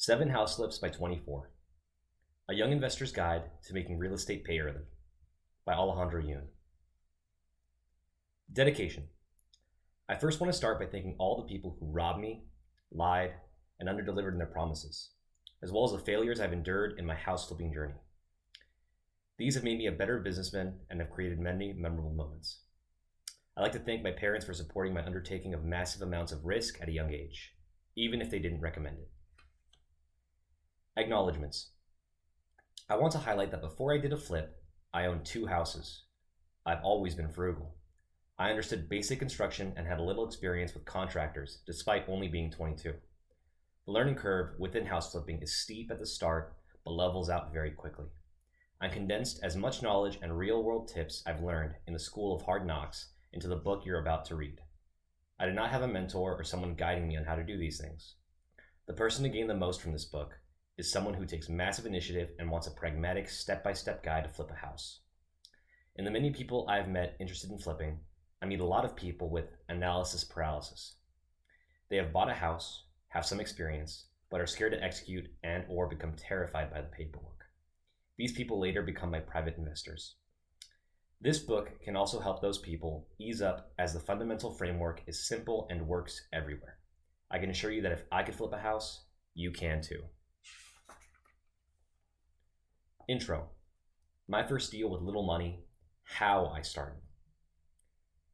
7 House Flips by 24. A Young Investor's Guide to Making Real Estate Pay Early by Alejandro Yun. Dedication. I first want to start by thanking all the people who robbed me, lied, and underdelivered in their promises, as well as the failures I've endured in my house flipping journey. These have made me a better businessman and have created many memorable moments. I'd like to thank my parents for supporting my undertaking of massive amounts of risk at a young age, even if they didn't recommend it. Acknowledgements. I want to highlight that before I did a flip, I owned 2 houses. I've always been frugal. I understood basic construction and had a little experience with contractors, despite only being 22. The learning curve within house flipping is steep at the start, but levels out very quickly. I condensed as much knowledge and real-world tips I've learned in the School of Hard Knocks into the book you're about to read. I did not have a mentor or someone guiding me on how to do these things. The person to gain the most from this book is someone who takes massive initiative and wants a pragmatic step-by-step guide to flip a house. In the many people I've met interested in flipping, I meet a lot of people with analysis paralysis. They have bought a house, have some experience, but are scared to execute and or become terrified by the paperwork. These people later become my private investors. This book can also help those people ease up, as the fundamental framework is simple and works everywhere. I can assure you that if I could flip a house, you can too. Intro. My first deal with little money, how I started.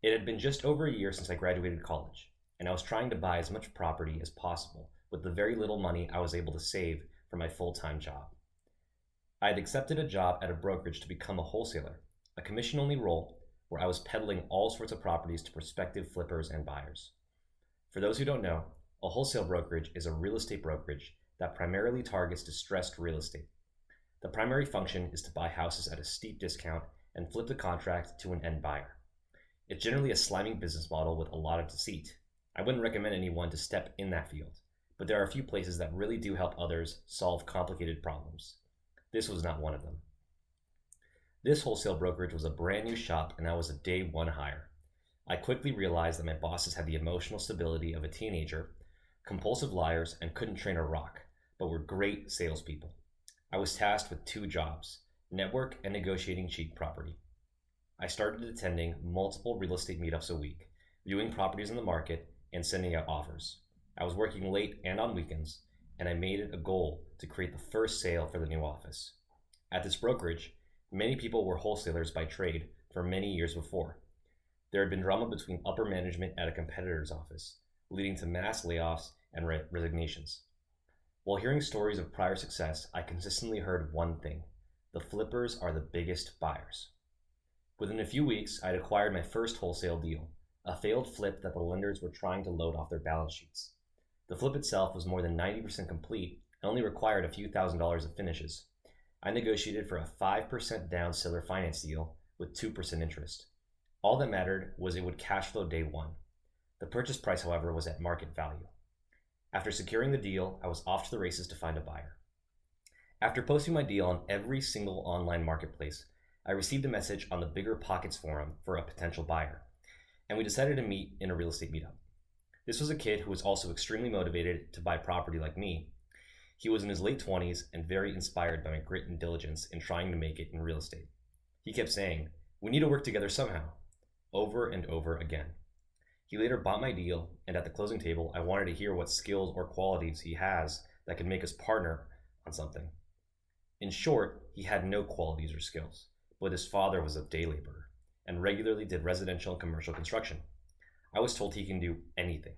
It had been just over a year since I graduated college, and I was trying to buy as much property as possible with the very little money I was able to save for my full-time job. I had accepted a job at a brokerage to become a wholesaler, a commission-only role where I was peddling all sorts of properties to prospective flippers and buyers. For those who don't know, a wholesale brokerage is a real estate brokerage that primarily targets distressed real estate. The primary function is to buy houses at a steep discount and flip the contract to an end buyer. It's generally a slimy business model with a lot of deceit. I wouldn't recommend anyone to step in that field, but there are a few places that really do help others solve complicated problems. This was not one of them. This wholesale brokerage was a brand new shop, and I was a day one hire. I quickly realized that my bosses had the emotional stability of a teenager, compulsive liars, and couldn't train a rock, but were great salespeople. I was tasked with 2 jobs: network and negotiating cheap property. I started attending multiple real estate meetups a week, viewing properties in the market, and sending out offers. I was working late and on weekends, and I made it a goal to create the first sale for the new office. At this brokerage, many people were wholesalers by trade for many years before. There had been drama between upper management at a competitor's office, leading to mass layoffs and resignations. While hearing stories of prior success, I consistently heard one thing: the flippers are the biggest buyers. Within a few weeks, I had acquired my first wholesale deal, a failed flip that the lenders were trying to load off their balance sheets. The flip itself was more than 90% complete and only required a few $1,000s of finishes. I negotiated for a 5% down seller finance deal with 2% interest. All that mattered was it would cash flow day one. The purchase price, however, was at market value. After securing the deal, I was off to the races to find a buyer. After posting my deal on every single online marketplace, I received a message on the Bigger Pockets forum for a potential buyer, and we decided to meet in a real estate meetup. This was a kid who was also extremely motivated to buy property like me. He was in his late 20s and very inspired by my grit and diligence in trying to make it in real estate. He kept saying, "We need to work together somehow," over and over again. He later bought my deal, and at the closing table, I wanted to hear what skills or qualities he has that could make us partner on something. In short, he had no qualities or skills, but his father was a day laborer and regularly did residential and commercial construction. I was told he can do anything.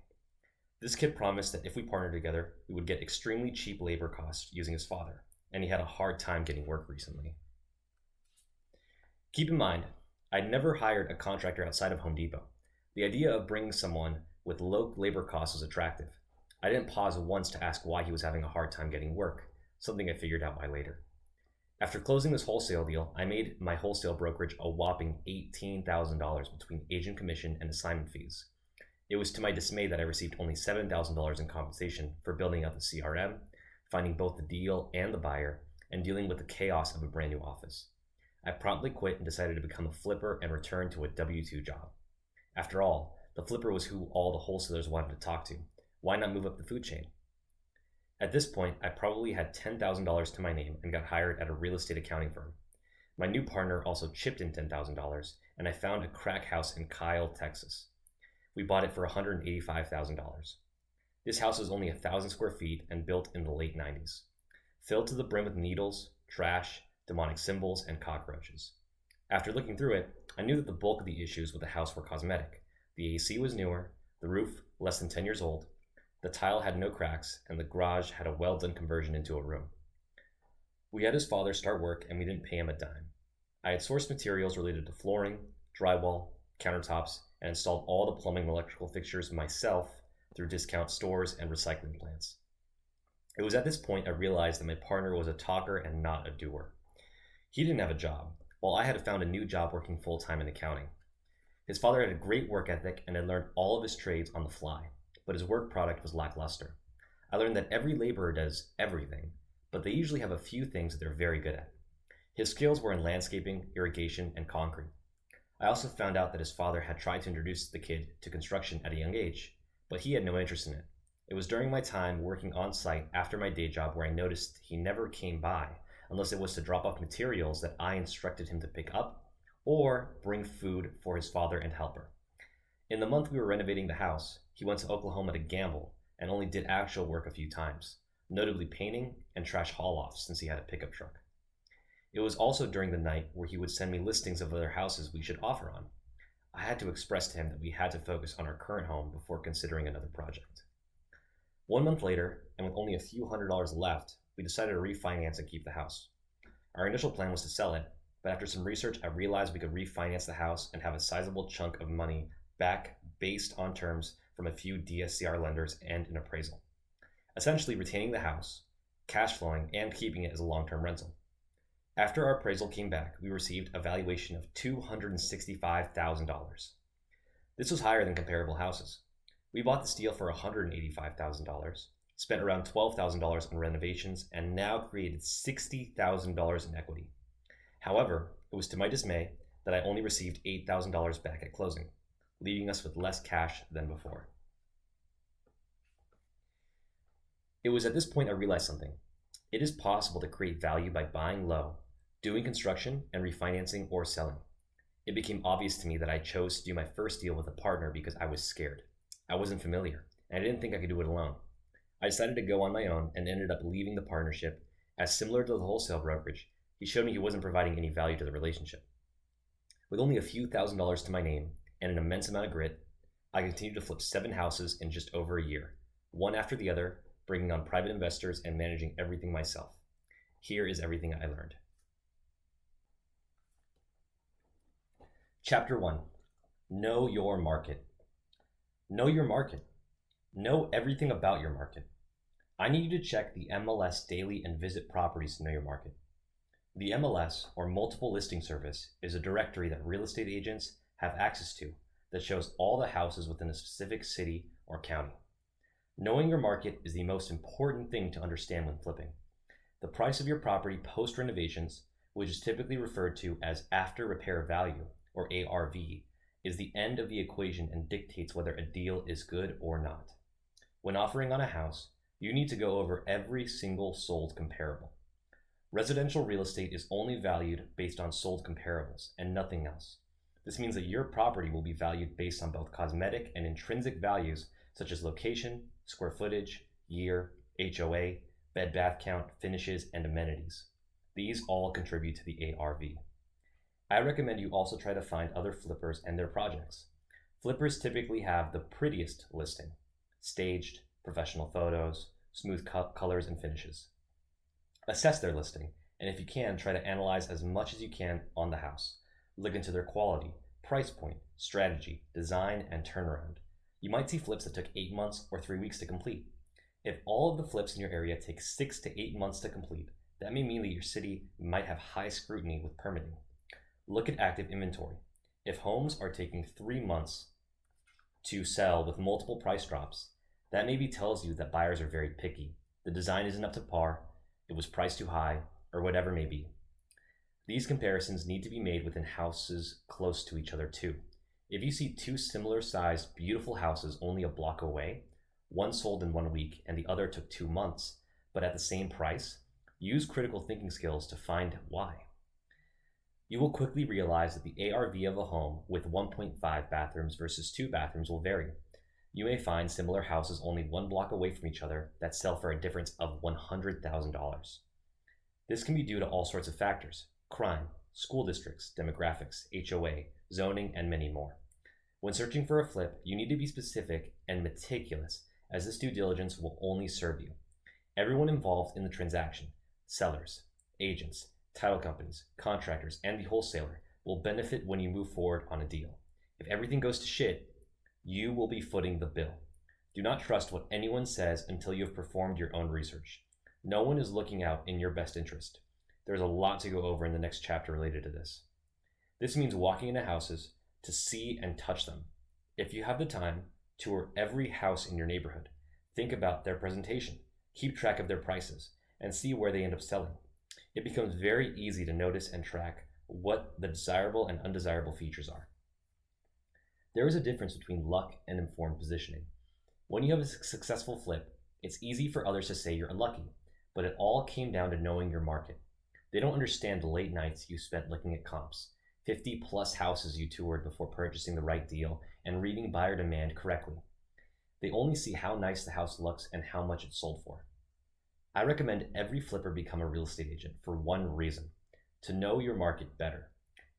This kid promised that if we partnered together, we would get extremely cheap labor costs using his father, and he had a hard time getting work recently. Keep in mind, I'd never hired a contractor outside of Home Depot. The idea of bringing someone with low labor costs was attractive. I didn't pause once to ask why he was having a hard time getting work, something I figured out why later. After closing this wholesale deal, I made my wholesale brokerage a whopping $18,000 between agent commission and assignment fees. It was to my dismay that I received only $7,000 in compensation for building out the CRM, finding both the deal and the buyer, and dealing with the chaos of a brand new office. I promptly quit and decided to become a flipper and return to a W-2 job. After all, the flipper was who all the wholesalers wanted to talk to. Why not move up the food chain? At this point, I probably had $10,000 to my name and got hired at a real estate accounting firm. My new partner also chipped in $10,000, and I found a crack house in Kyle, Texas. We bought it for $185,000. This house was only 1,000 square feet and built in the late 90s, filled to the brim with needles, trash, demonic symbols, and cockroaches. After looking through it, I knew that the bulk of the issues with the house were cosmetic. The AC was newer, the roof less than 10 years old, the tile had no cracks, and the garage had a well-done conversion into a room. We had his father start work, and we didn't pay him a dime. I had sourced materials related to flooring, drywall, countertops, and installed all the plumbing and electrical fixtures myself through discount stores and recycling plants. It was at this point I realized that my partner was a talker and not a doer. He didn't have a job, while I had found a new job working full-time in accounting. His father had a great work ethic and had learned all of his trades on the fly, but his work product was lackluster. I learned that every laborer does everything, but they usually have a few things that they're very good at. His skills were in landscaping, irrigation, and concrete. I also found out that his father had tried to introduce the kid to construction at a young age, but he had no interest in it. It was during my time working on site after my day job where I noticed he never came by unless it was to drop off materials that I instructed him to pick up or bring food for his father and helper. In the month we were renovating the house, he went to Oklahoma to gamble and only did actual work a few times, notably painting and trash haul-offs since he had a pickup truck. It was also during the night where he would send me listings of other houses we should offer on. I had to express to him that we had to focus on our current home before considering another project. 1 month later, and with only a few $100s left, we decided to refinance and keep the house. Our initial plan was to sell it, but after some research, I realized we could refinance the house and have a sizable chunk of money back based on terms from a few DSCR lenders and an appraisal. Essentially retaining the house, cash flowing, and keeping it as a long-term rental. After our appraisal came back, we received a valuation of $265,000. This was higher than comparable houses. We bought this deal for $185,000, spent around $12,000 on renovations, and now created $60,000 in equity. However, it was to my dismay that I only received $8,000 back at closing, leaving us with less cash than before. It was at this point I realized something. It is possible to create value by buying low, doing construction, and refinancing or selling. It became obvious to me that I chose to do my first deal with a partner because I was scared. I wasn't familiar, and I didn't think I could do it alone. I decided to go on my own and ended up leaving the partnership, as similar to the wholesale brokerage, he showed me he wasn't providing any value to the relationship. With only a few $1,000s to my name and an immense amount of grit, I continued to flip 7 houses in just over a year, one after the other, bringing on private investors and managing everything myself. Here is everything I learned. Chapter 1. Know your market. Know your market. Know everything about your market. I need you to check the MLS daily and visit properties to know your market. The MLS, or Multiple Listing Service, is a directory that real estate agents have access to that shows all the houses within a specific city or county. Knowing your market is the most important thing to understand when flipping. The price of your property post-renovations, which is typically referred to as after repair value, or ARV, is the end of the equation and dictates whether a deal is good or not. When offering on a house, you need to go over every single sold comparable. Residential real estate is only valued based on sold comparables and nothing else. This means that your property will be valued based on both cosmetic and intrinsic values such as location, square footage, year, HOA, bed bath count, finishes, and amenities. These all contribute to the ARV. I recommend you also try to find other flippers and their projects. Flippers typically have the prettiest listing, staged, professional photos, smooth colors and finishes. Assess their listing, and if you can, try to analyze as much as you can on the house. Look into their quality, price point, strategy, design, and turnaround. You might see flips that took 8 months or 3 weeks to complete. If all of the flips in your area take 6 to 8 months to complete, that may mean that your city might have high scrutiny with permitting. Look at active inventory. If homes are taking 3 months to sell with multiple price drops, that maybe tells you that buyers are very picky. The design isn't up to par, it was priced too high, or whatever may be. These comparisons need to be made within houses close to each other too. If you see 2 similar sized beautiful houses only a block away, one sold in 1 week and the other took 2 months, but at the same price, use critical thinking skills to find why. You will quickly realize that the ARV of a home with 1.5 bathrooms versus 2 bathrooms will vary. You may find similar houses only 1 block away from each other that sell for a difference of $100,000. This can be due to all sorts of factors: crime, school districts, demographics, HOA, zoning, and many more. When searching for a flip, you need to be specific and meticulous, as this due diligence will only serve you. Everyone involved in the transaction, sellers, agents, title companies, contractors, and the wholesaler, will benefit when you move forward on a deal. If everything goes to shit, you will be footing the bill. Do not trust what anyone says until you have performed your own research. No one is looking out in your best interest. There's a lot to go over in the next chapter related to this. This means walking into houses to see and touch them. If you have the time, tour every house in your neighborhood. Think about their presentation, keep track of their prices, and see where they end up selling. It becomes very easy to notice and track what the desirable and undesirable features are. There is a difference between luck and informed positioning. When you have a successful flip, it's easy for others to say you're unlucky, but it all came down to knowing your market. They don't understand the late nights you spent looking at comps, 50 plus houses you toured before purchasing the right deal, and reading buyer demand correctly. They only see how nice the house looks and how much it sold for. I recommend every flipper become a real estate agent for one reason: to know your market better.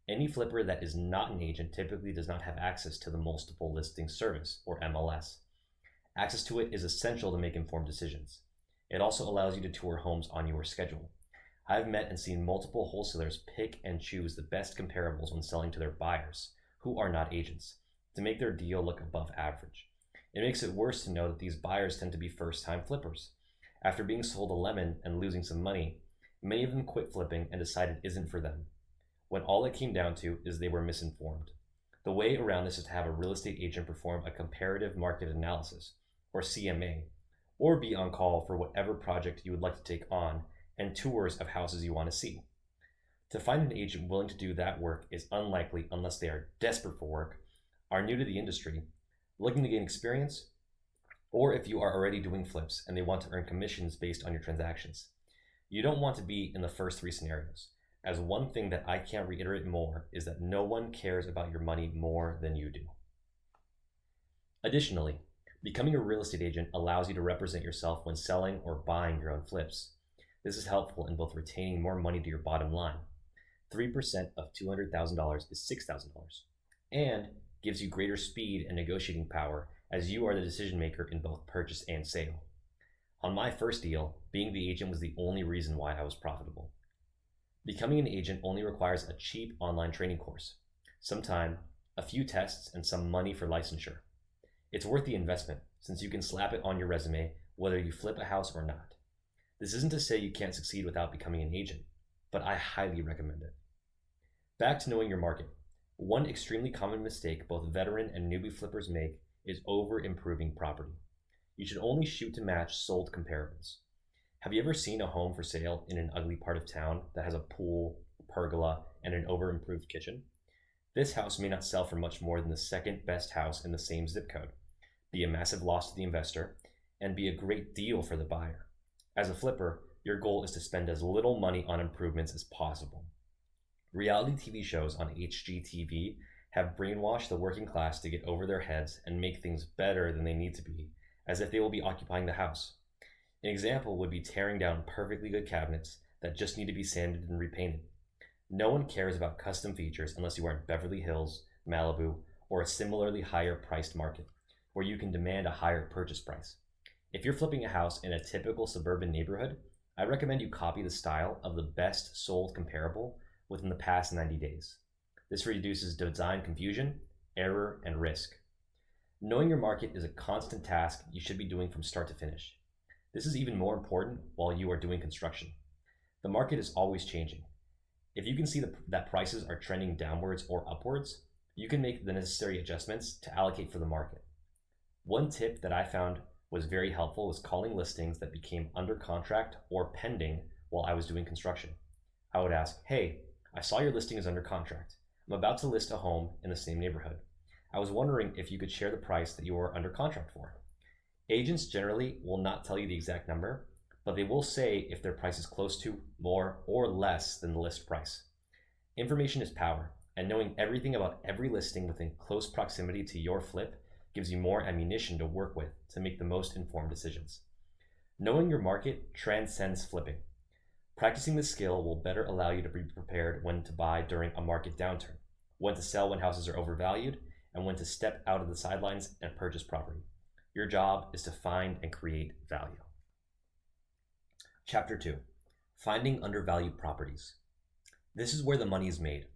Any flipper that is not an agent typically does not have access to the multiple listing service, or MLS. Access to it is essential to make informed decisions. It also allows you to tour homes on your schedule. I've met and seen multiple wholesalers pick and choose the best comparables when selling to their buyers, who are not agents, to make their deal look above average. It makes it worse to know that these buyers tend to be first-time flippers. After being sold a lemon and losing some money, many of them quit flipping and decided it isn't for them, when all it came down to is they were misinformed. The way around this is to have a real estate agent perform a comparative market analysis, or CMA, or be on call for whatever project you would like to take on and tours of houses you want to see. To find an agent willing to do that work is unlikely unless they are desperate for work, are new to the industry, looking to gain experience, or if you are already doing flips and they want to earn commissions based on your transactions. You don't want to be in the first 3 scenarios, as one thing that I can't reiterate more is that no one cares about your money more than you do. Additionally, becoming a real estate agent allows you to represent yourself when selling or buying your own flips. This is helpful in both retaining more money to your bottom line. 3% of $200,000 is $6,000, and gives you greater speed and negotiating power as you are the decision maker in both purchase and sale. On my first deal, being the agent was the only reason why I was profitable. Becoming an agent only requires a cheap online training course, some time, a few tests, and some money for licensure. It's worth the investment, since you can slap it on your resume whether you flip a house or not. This isn't to say you can't succeed without becoming an agent, but I highly recommend it. Back to knowing your market. One extremely common mistake both veteran and newbie flippers make is over-improving property. You should only shoot to match sold comparables. Have you ever seen a home for sale in an ugly part of town that has a pool, pergola, and an over-improved kitchen? This house may not sell for much more than the second best house in the same zip code, be a massive loss to the investor, and be a great deal for the buyer. As a flipper, your goal is to spend as little money on improvements as possible. Reality TV shows on HGTV have brainwashed the working class to get over their heads and make things better than they need to be, as if they will be occupying the house. An example would be tearing down perfectly good cabinets that just need to be sanded and repainted. No one cares about custom features unless you are in Beverly Hills, Malibu, or a similarly higher priced market, where you can demand a higher purchase price. If you're flipping a house in a typical suburban neighborhood, I recommend you copy the style of the best sold comparable within the past 90 days. This reduces design confusion, error, and risk. Knowing your market is a constant task you should be doing from start to finish. This is even more important while you are doing construction. The market is always changing. If you can see that prices are trending downwards or upwards, you can make the necessary adjustments to allocate for the market. One tip that I found was very helpful was calling listings that became under contract or pending while I was doing construction. I would ask, "Hey, I saw your listing is under contract. I'm about to list a home in the same neighborhood. I was wondering if you could share the price that you are under contract for." Agents generally will not tell you the exact number, but they will say if their price is close to, more, or less than the list price. Information is power, and knowing everything about every listing within close proximity to your flip gives you more ammunition to work with to make the most informed decisions. Knowing your market transcends flipping. Practicing this skill will better allow you to be prepared when to buy during a market downturn, when to sell when houses are overvalued, and when to step out of the sidelines and purchase property. Your job is to find and create value. Chapter 2. Finding undervalued properties. This is where the money is made.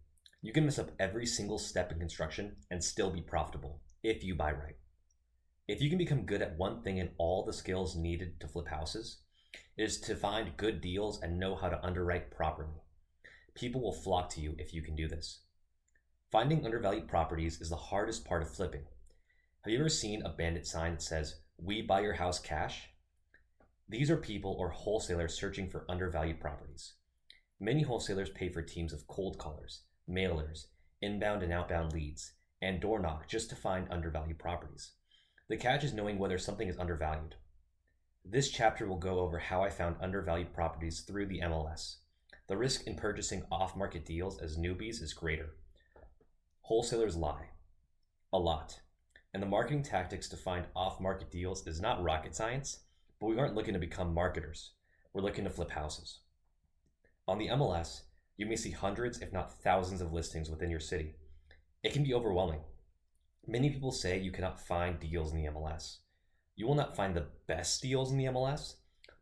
You can mess up every single step in construction and still be profitable if you buy right. If you can become good at one thing and all the skills needed to flip houses, it is to find good deals and know how to underwrite properly. People will flock to you if you can do this. Finding undervalued properties is the hardest part of flipping. Have you ever seen a bandit sign that says, "We buy your house cash"? These are people or wholesalers searching for undervalued properties. Many wholesalers pay for teams of cold callers, mailers, inbound and outbound leads, and door knock just to find undervalued properties. The catch is knowing whether something is undervalued. This chapter will go over how I found undervalued properties through the MLS. The risk in purchasing off-market deals as newbies is greater. Wholesalers lie. A lot. And the marketing tactics to find off-market deals is not rocket science, but we aren't looking to become marketers. We're looking to flip houses. On the MLS, you may see hundreds, if not thousands, of listings within your city. It can be overwhelming. Many people say you cannot find deals in the MLS. You will not find the best deals in the MLS,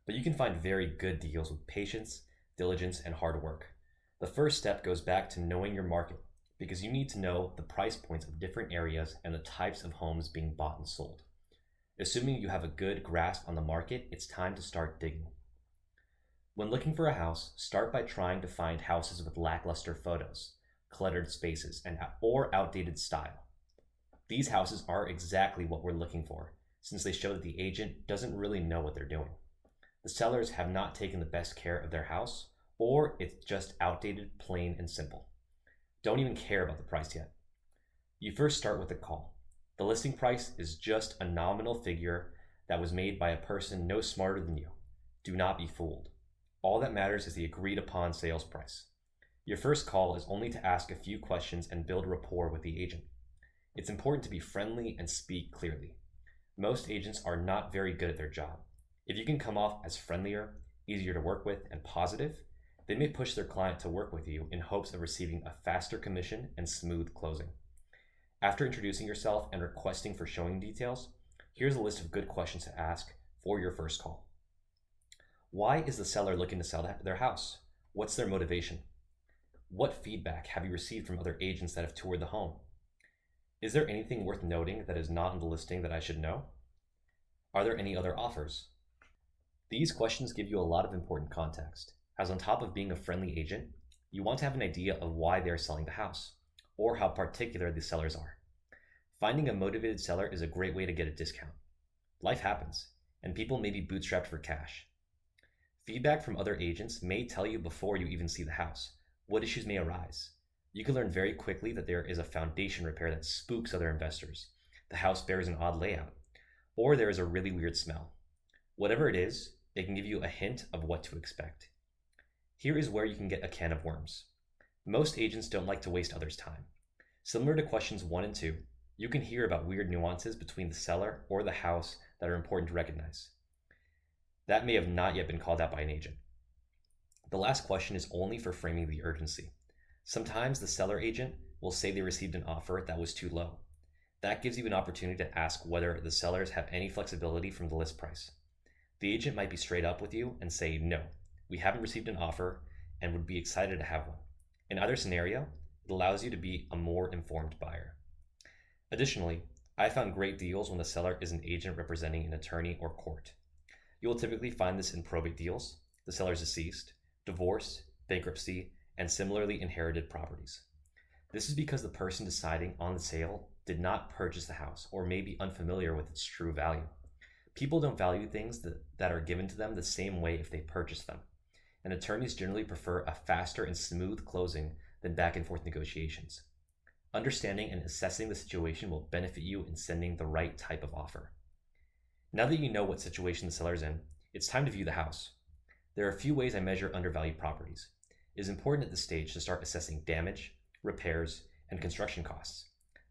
but you can find very good deals with patience, diligence, and hard work. The first step goes back to knowing your market, because you need to know the price points of different areas and the types of homes being bought and sold. Assuming you have a good grasp on the market, it's time to start digging. When looking for a house, start by trying to find houses with lackluster photos, cluttered spaces, or outdated style. These houses are exactly what we're looking for, since they show that the agent doesn't really know what they're doing. The sellers have not taken the best care of their house, or it's just outdated, plain and simple. Don't even care about the price yet. You first start with a call. The listing price is just a nominal figure that was made by a person no smarter than you. Do not be fooled. All that matters is the agreed upon sales price. Your first call is only to ask a few questions and build rapport with the agent. It's important to be friendly and speak clearly. Most agents are not very good at their job. If you can come off as friendlier, easier to work with, and positive, they may push their client to work with you in hopes of receiving a faster commission and smooth closing. After introducing yourself and requesting for showing details, here's a list of good questions to ask for your first call. Why is the seller looking to sell their house? What's their motivation? What feedback have you received from other agents that have toured the home? Is there anything worth noting that is not on the listing that I should know? Are there any other offers? These questions give you a lot of important context, as on top of being a friendly agent, you want to have an idea of why they are selling the house, or how particular the sellers are. Finding a motivated seller is a great way to get a discount. Life happens, and people may be bootstrapped for cash. Feedback from other agents may tell you before you even see the house what issues may arise. You can learn very quickly that there is a foundation repair that spooks other investors, the house bears an odd layout, or there is a really weird smell. Whatever it is, it can give you a hint of what to expect. Here is where you can get a can of worms. Most agents don't like to waste others' time. Similar to questions 1 and 2, you can hear about weird nuances between the seller or the house that are important to recognize. That may have not yet been called out by an agent. The last question is only for framing the urgency. Sometimes the seller agent will say they received an offer that was too low. That gives you an opportunity to ask whether the sellers have any flexibility from the list price. The agent might be straight up with you and say, "No, we haven't received an offer and would be excited to have one." In either scenario, it allows you to be a more informed buyer. Additionally, I found great deals when the seller is an agent representing an attorney or court. You will typically find this in probate deals, the seller is deceased, divorce, bankruptcy, and similarly inherited properties. This is because the person deciding on the sale did not purchase the house or may be unfamiliar with its true value. People don't value things that are given to them the same way if they purchase them, and attorneys generally prefer a faster and smooth closing than back and forth negotiations. Understanding and assessing the situation will benefit you in sending the right type of offer. Now that you know what situation the seller is in, it's time to view the house. There are a few ways I measure undervalued properties. It is important at this stage to start assessing damage, repairs, and construction costs.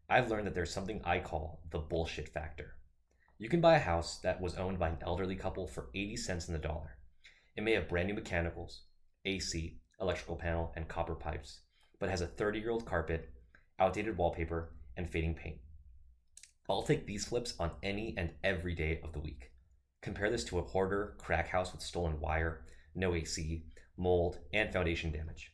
I've learned that there's something I call the bullshit factor. You can buy a house that was owned by an elderly couple for 80 cents in the dollar. It may have brand new mechanicals, AC, electrical panel, and copper pipes, but has a 30-year-old carpet, outdated wallpaper, and fading paint. I'll take these flips on any and every day of the week. Compare this to a hoarder crack house with stolen wire, no AC, mold, and foundation damage.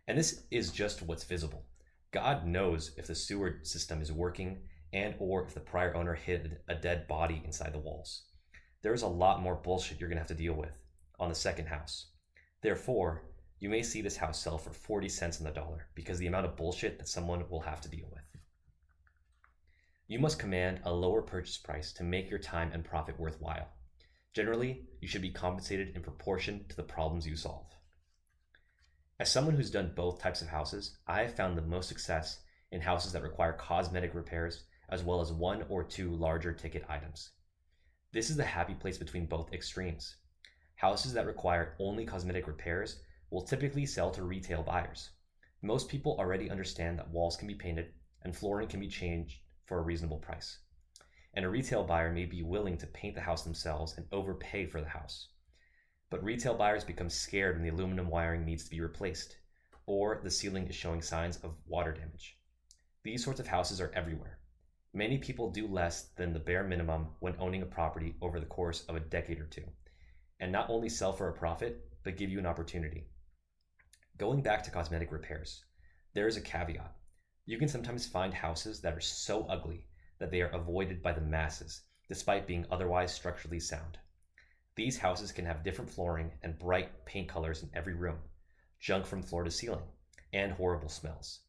And this is just what's visible. God knows if the sewer system is working and or if the prior owner hid a dead body inside the walls. There's a lot more bullshit you're going to have to deal with on the second house. Therefore, you may see this house sell for 40 cents on the dollar because the amount of bullshit that someone will have to deal with. You must command a lower purchase price to make your time and profit worthwhile. Generally, you should be compensated in proportion to the problems you solve. As someone who's done both types of houses, I have found the most success in houses that require cosmetic repairs as well as one or two larger ticket items. This is the happy place between both extremes. Houses that require only cosmetic repairs will typically sell to retail buyers. Most people already understand that walls can be painted and flooring can be changed for a reasonable price. And a retail buyer may be willing to paint the house themselves and overpay for the house. But retail buyers become scared when the aluminum wiring needs to be replaced, or the ceiling is showing signs of water damage. These sorts of houses are everywhere. Many people do less than the bare minimum when owning a property over the course of a decade or two, and not only sell for a profit, but give you an opportunity. Going back to cosmetic repairs, there is a caveat. You can sometimes find houses that are so ugly that they are avoided by the masses, despite being otherwise structurally sound. These houses can have different flooring and bright paint colors in every room, junk from floor to ceiling, and horrible smells.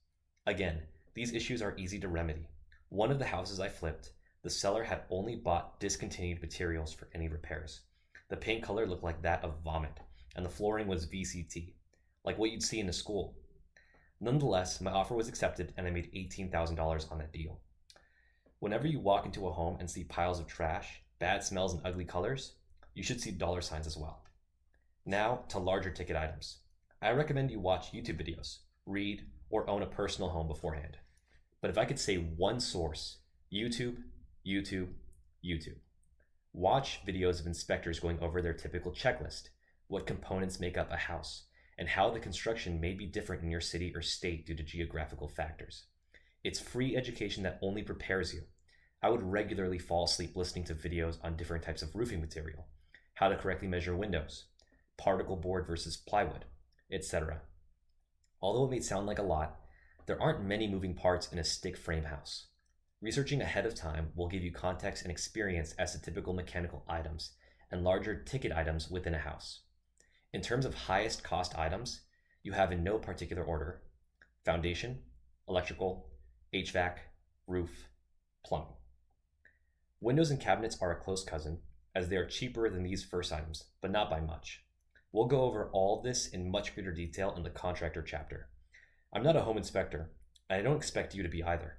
Again, these issues are easy to remedy. One of the houses I flipped, the seller had only bought discontinued materials for any repairs. The paint color looked like that of vomit, and the flooring was VCT, like what you'd see in a school. Nonetheless, my offer was accepted and I made $18,000 on that deal. Whenever you walk into a home and see piles of trash, bad smells, and ugly colors, you should see dollar signs as well. Now to larger ticket items. I recommend you watch YouTube videos, read, or own a personal home beforehand. But if I could say one source, YouTube, YouTube, YouTube. Watch videos of inspectors going over their typical checklist, what components make up a house, and how the construction may be different in your city or state due to geographical factors. It's free education that only prepares you. I would regularly fall asleep listening to videos on different types of roofing material, how to correctly measure windows, particle board versus plywood, etc. Although it may sound like a lot, there aren't many moving parts in a stick frame house. Researching ahead of time will give you context and experience as to typical mechanical items and larger ticket items within a house. In terms of highest cost items, you have in no particular order: foundation, electrical, HVAC, roof, plumbing. Windows and cabinets are a close cousin, as they are cheaper than these first items, but not by much. We'll go over all of this in much greater detail in the contractor chapter. I'm not a home inspector, and I don't expect you to be either.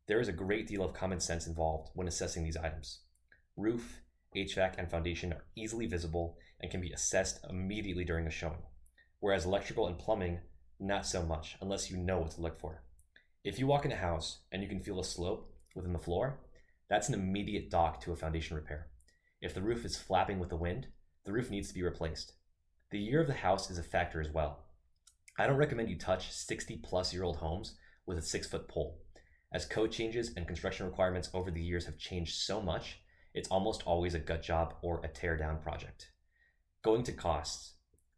There is a great deal of common sense involved when assessing these items. Roof, HVAC, and foundation are easily visible and can be assessed immediately during a showing, whereas electrical and plumbing, not so much, unless you know what to look for. If you walk in a house and you can feel a slope within the floor, that's an immediate dock to a foundation repair. If the roof is flapping with the wind, the roof needs to be replaced. The year of the house is a factor as well. I don't recommend you touch 60-plus-year-old homes with a 6-foot pole. As code changes and construction requirements over the years have changed so much, it's almost always a gut job or a tear-down project. Going to costs.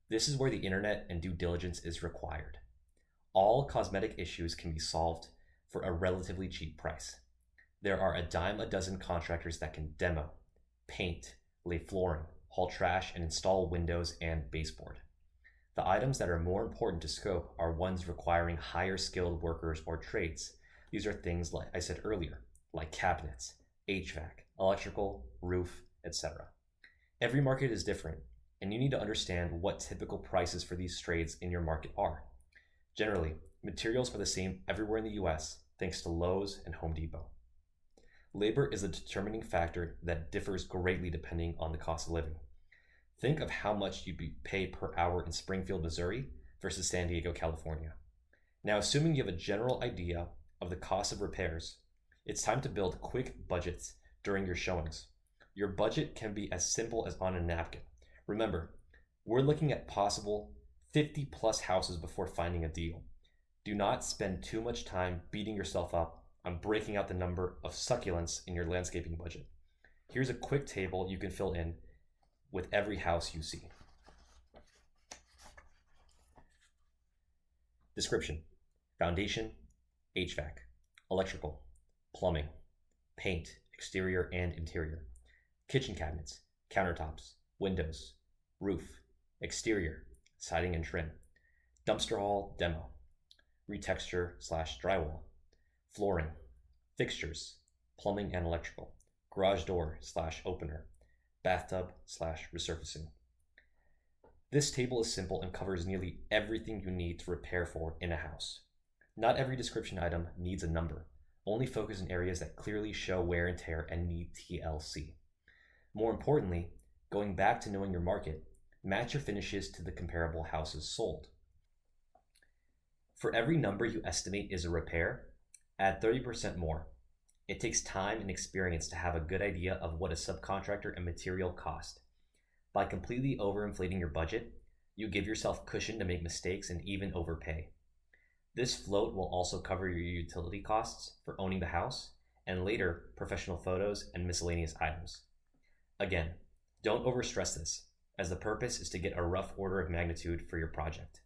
This is where the internet and due diligence is required. All cosmetic issues can be solved for a relatively cheap price. There are a dime a dozen contractors that can demo, paint, lay flooring, haul trash, and install windows and baseboard. The items that are more important to scope are ones requiring higher skilled workers or trades. These are things like I said earlier, like cabinets, HVAC, electrical, roof, etc. Every market is different, and you need to understand what typical prices for these trades in your market are. Generally, materials are the same everywhere in the US, thanks to Lowe's and Home Depot. Labor is a determining factor that differs greatly depending on the cost of living. Think of how much you'd pay per hour in Springfield, Missouri versus San Diego, California. Now, assuming you have a general idea of the cost of repairs, it's time to build quick budgets during your showings. Your budget can be as simple as on a napkin. Remember, we're looking at possible 50 plus houses before finding a deal. Do not spend too much time beating yourself up on breaking out the number of succulents in your landscaping budget. Here's a quick table you can fill in with every house you see. Description: foundation, HVAC, electrical, plumbing, paint, exterior and interior, kitchen cabinets, countertops, windows, roof, exterior, siding and trim, dumpster haul demo, retexture/drywall, flooring, fixtures, plumbing and electrical, garage door/opener, bathtub/resurfacing. This table is simple and covers nearly everything you need to repair for in a house. Not every description item needs a number. Only focus in areas that clearly show wear and tear and need TLC. More importantly, going back to knowing your market, match your finishes to the comparable houses sold. For every number you estimate is a repair, add 30% more. It takes time and experience to have a good idea of what a subcontractor and material cost. By completely overinflating your budget, you give yourself cushion to make mistakes and even overpay. This float will also cover your utility costs for owning the house, and later professional photos and miscellaneous items. Again, don't overstress this, as the purpose is to get a rough order of magnitude for your project.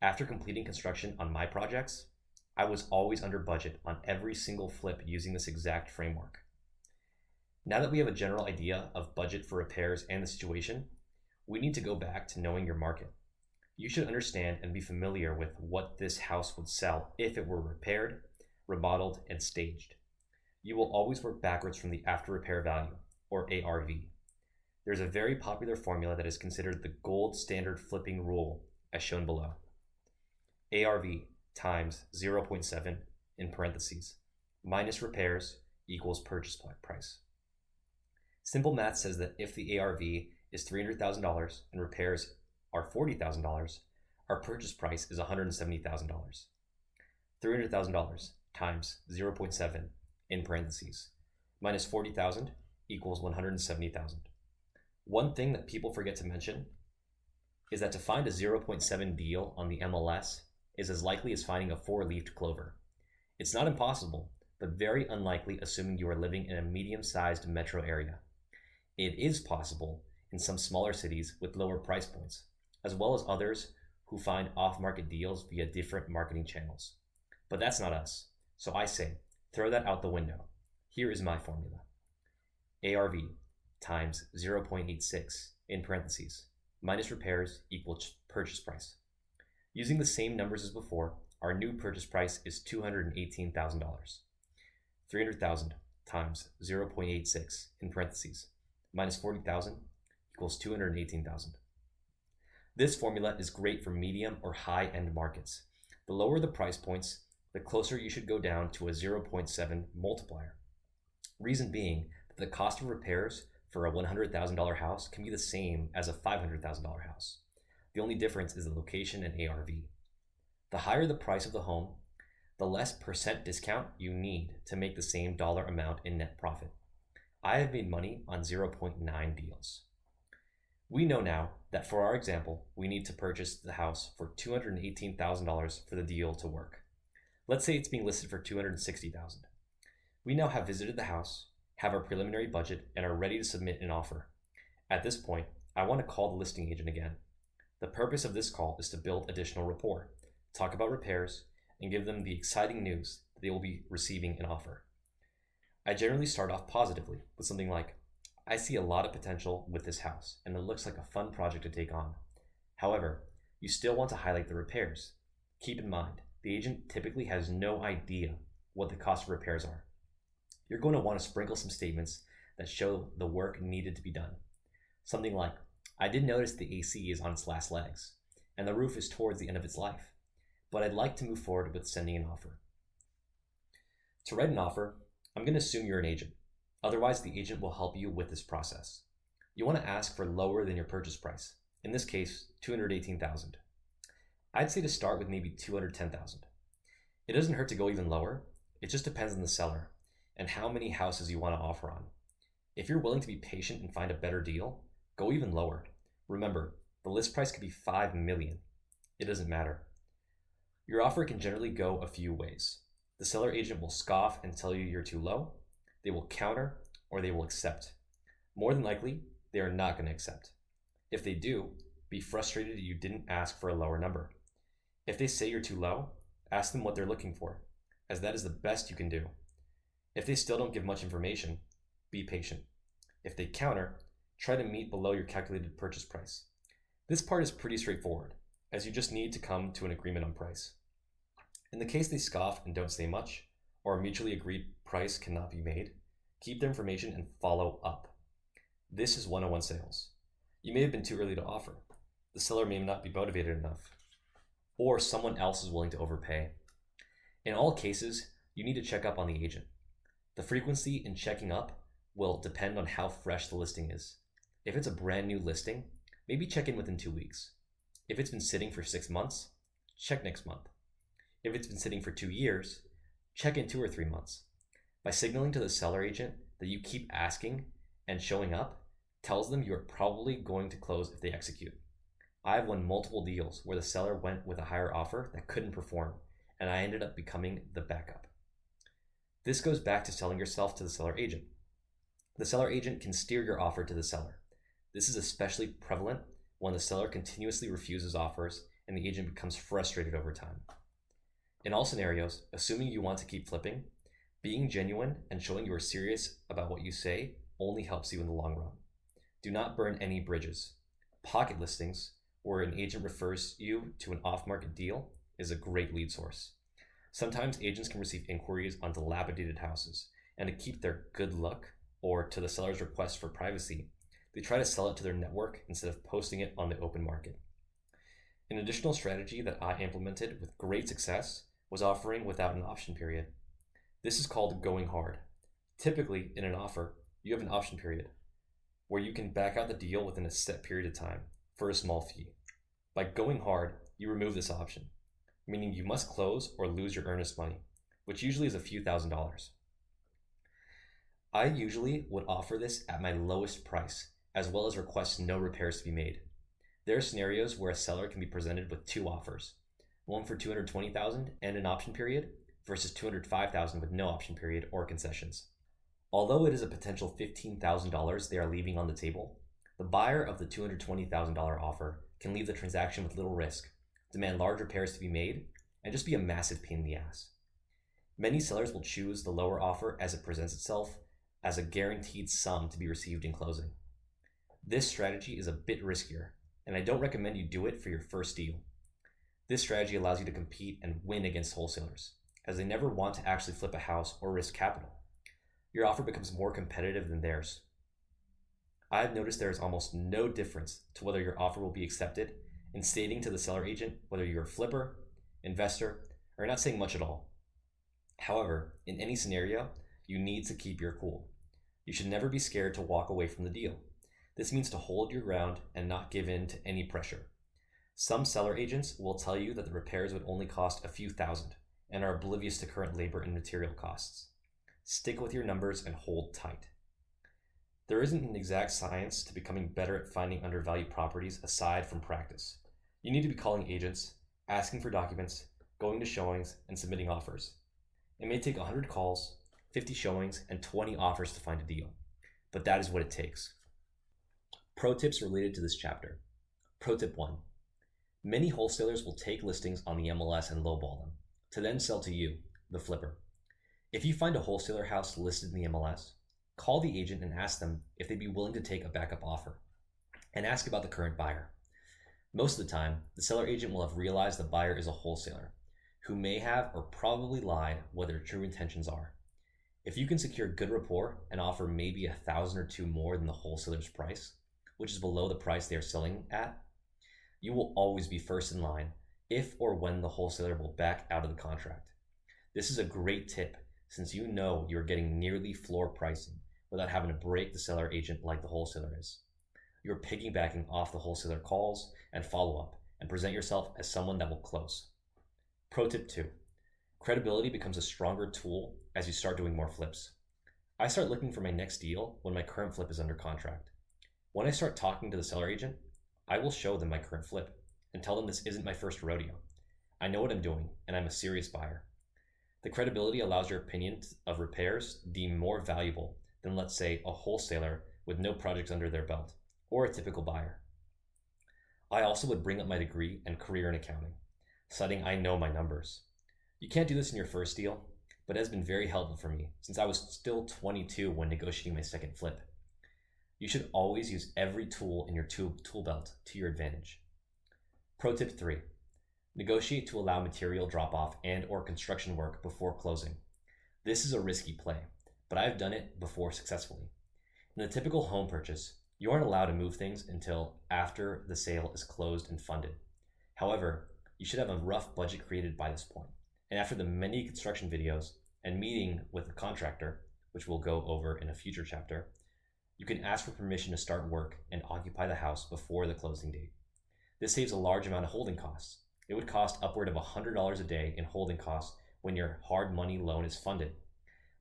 After completing construction on my projects, I was always under budget on every single flip using this exact framework. Now that we have a general idea of budget for repairs and the situation, we need to go back to knowing your market. You should understand and be familiar with what this house would sell if it were repaired, remodeled, and staged. You will always work backwards from the after repair value, or ARV. There's a very popular formula that is considered the gold standard flipping rule, as shown below. ARV times 0.7 in parentheses minus repairs equals purchase price. Simple math says that if the ARV is $300,000 and repairs are $40,000, our purchase price is $170,000. $300,000 times 0.7 in parentheses minus 40,000 equals 170,000. One thing that people forget to mention is that to find a 0.7 deal on the MLS is as likely as finding a 4-leafed clover. It's not impossible, but very unlikely assuming you are living in a medium-sized metro area. It is possible in some smaller cities with lower price points, as well as others who find off-market deals via different marketing channels. But that's not us, so I say, throw that out the window. Here is my formula. ARV times 0.86 in parentheses minus repairs equals purchase price. Using the same numbers as before, our new purchase price is $218,000. 300,000 times 0.86 in parentheses minus 40,000 equals 218,000. This formula is great for medium or high-end markets. The lower the price points, the closer you should go down to a 0.7 multiplier. Reason being that the cost of repairs for a $100,000 house can be the same as a $500,000 house. The only difference is the location and ARV. The higher the price of the home, the less percent discount you need to make the same dollar amount in net profit. I have made money on 0.9 deals. We know now that for our example, we need to purchase the house for $218,000 for the deal to work. Let's say it's being listed for $260,000. We now have visited the house, have our preliminary budget, and are ready to submit an offer. At this point, I want to call the listing agent again. The purpose of this call is to build additional rapport, talk about repairs, and give them the exciting news that they will be receiving an offer. I generally start off positively with something like, I see a lot of potential with this house, and it looks like a fun project to take on. However, you still want to highlight the repairs. Keep in mind, the agent typically has no idea what the cost of repairs are. You're going to want to sprinkle some statements that show the work needed to be done. Something like, I did notice the AC is on its last legs, and the roof is towards the end of its life, but I'd like to move forward with sending an offer. To write an offer, I'm going to assume you're an agent. Otherwise, the agent will help you with this process. You want to ask for lower than your purchase price. In this case, $218,000. I'd say to start with maybe $210,000. It doesn't hurt to go even lower. It just depends on the seller and how many houses you want to offer on. If you're willing to be patient and find a better deal, go even lower. Remember, the list price could be $5 million. It doesn't matter. Your offer can generally go a few ways. The seller agent will scoff and tell you you're too low. They will counter, or they will accept. More than likely, they are not going to accept. If they do, be frustrated you didn't ask for a lower number. If they say you're too low, ask them what they're looking for, as that is the best you can do. If they still don't give much information, be patient. If they counter, try to meet below your calculated purchase price. This part is pretty straightforward, as you just need to come to an agreement on price. In the case they scoff and don't say much, or a mutually agreed price cannot be made, keep their information and follow up. This is 101 sales. You may have been too early to offer. The seller may not be motivated enough, or someone else is willing to overpay. In all cases, you need to check up on the agent. The frequency in checking up will depend on how fresh the listing is. If it's a brand new listing, maybe check in within 2 weeks. If it's been sitting for 6 months, check next month. If it's been sitting for 2 years, check in 2 or 3 months. By signaling to the seller agent that you keep asking and showing up, tells them you're probably going to close if they execute. I've won multiple deals where the seller went with a higher offer that couldn't perform, and I ended up becoming the backup. This goes back to selling yourself to the seller agent. The seller agent can steer your offer to the seller. This is especially prevalent when the seller continuously refuses offers and the agent becomes frustrated over time. In all scenarios, assuming you want to keep flipping, being genuine and showing you are serious about what you say only helps you in the long run. Do not burn any bridges. Pocket listings, where an agent refers you to an off-market deal, is a great lead source. Sometimes agents can receive inquiries on dilapidated houses, and to keep their good luck, or to the seller's request for privacy, they try to sell it to their network instead of posting it on the open market. An additional strategy that I implemented with great success was offering without an option period. This is called going hard. Typically, in an offer, you have an option period, where you can back out the deal within a set period of time for a small fee. By going hard, you remove this option, meaning you must close or lose your earnest money, which usually is a few $1,000s. I usually would offer this at my lowest price, as well as request no repairs to be made. There are scenarios where a seller can be presented with 2 offers, one for $220,000 and an option period versus $205,000 with no option period or concessions. Although it is a potential $15,000 they are leaving on the table, the buyer of the $220,000 offer can leave the transaction with little risk, demand large repairs to be made, and just be a massive pain in the ass. Many sellers will choose the lower offer as it presents itself as a guaranteed sum to be received in closing. This strategy is a bit riskier, and I don't recommend you do it for your first deal. This strategy allows you to compete and win against wholesalers, as they never want to actually flip a house or risk capital. Your offer becomes more competitive than theirs. I've noticed there is almost no difference to whether your offer will be accepted in stating to the seller agent whether you're a flipper, investor, or not saying much at all. However, in any scenario, you need to keep your cool. You should never be scared to walk away from the deal. This means to hold your ground and not give in to any pressure. Some seller agents will tell you that the repairs would only cost a few thousand and are oblivious to current labor and material costs. Stick with your numbers and hold tight. There isn't an exact science to becoming better at finding undervalued properties aside from practice. You need to be calling agents, asking for documents, going to showings, and submitting offers. It may take 100 calls, 50 showings, and 20 offers to find a deal, but that is what it takes. Pro tips related to this chapter. Pro tip 1. Many wholesalers will take listings on the MLS and lowball them, to then sell to you, the flipper. If you find a wholesaler house listed in the MLS, call the agent and ask them if they'd be willing to take a backup offer, and ask about the current buyer. Most of the time, the seller agent will have realized the buyer is a wholesaler, who may have or probably lied what their true intentions are. If you can secure good rapport and offer maybe $1,000 or $2 more than the wholesaler's price, which is below the price they are selling at, you will always be first in line if or when the wholesaler will back out of the contract. This is a great tip since you know you are getting nearly floor pricing without having to break the seller agent like the wholesaler is. you're piggybacking off the wholesaler calls and follow-up and present yourself as someone that will close. Pro tip 2. Credibility becomes a stronger tool as you start doing more flips. I start looking for my next deal when my current flip is under contract. When I start talking to the seller agent, I will show them my current flip and tell them this isn't my first rodeo. I know what I'm doing, and I'm a serious buyer. The credibility allows your opinion of repairs to be more valuable than, let's say, a wholesaler with no projects under their belt, or a typical buyer. I also would bring up my degree and career in accounting, citing I know my numbers. You can't do this in your first deal, but it has been very helpful for me since I was still 22 when negotiating my second flip. You should always use every tool in your tool belt to your advantage. Pro tip 3. Negotiate to allow material drop-off and or construction work before closing. This is a risky play, but I've done it before successfully. In a typical home purchase, you aren't allowed to move things until after the sale is closed and funded. However, you should have a rough budget created by this point. And after the many construction videos and meeting with the contractor, which we'll go over in a future chapter, you can ask for permission to start work and occupy the house before the closing date. This saves a large amount of holding costs. It would cost upward of $100 a day in holding costs when your hard money loan is funded.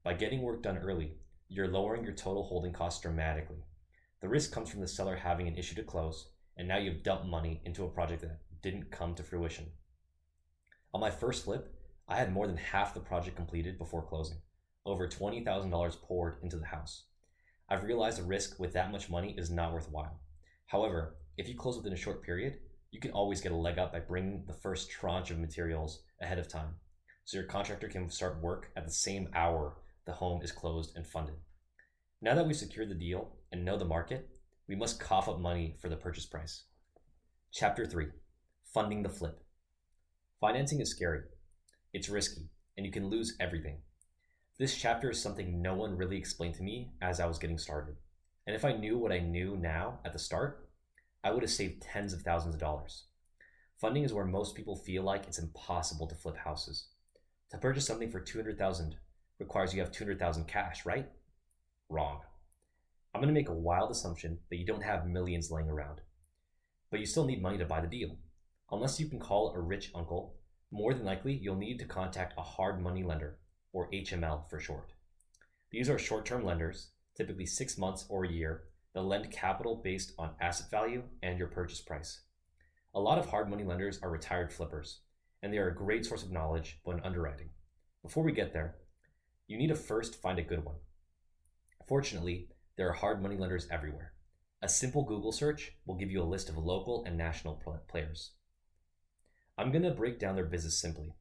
By getting work done early, you're lowering your total holding costs dramatically. The risk comes from the seller having an issue to close, and now you've dumped money into a project that didn't come to fruition. On my first flip, I had more than half the project completed before closing, over $20,000 poured into the house. I've realized the risk with that much money is not worthwhile. However, if you close within a short period, you can always get a leg up by bringing the first tranche of materials ahead of time, so your contractor can start work at the same hour the home is closed and funded. Now that we've secured the deal and know the market, we must cough up money for the purchase price. Chapter 3. Funding the flip. Financing is scary. It's risky, and you can lose everything. This chapter is something no one really explained to me as I was getting started. And if I knew what I knew now at the start, I would have saved tens of thousands of dollars. Funding is where most people feel like it's impossible to flip houses. To purchase something for $200,000 requires you have $200,000 cash, right? Wrong. I'm going to make a wild assumption that you don't have millions laying around. But you still need money to buy the deal. Unless you can call a rich uncle, more than likely you'll need to contact a hard money lender, or HML for short. These are short-term lenders, typically 6 months or a year, that lend capital based on asset value and your purchase price. A lot of hard money lenders are retired flippers, and they are a great source of knowledge when underwriting. Before we get there, you need to first find a good one. Fortunately, there are hard money lenders everywhere. A simple Google search will give you a list of local and national players. I'm going to break down their business simply,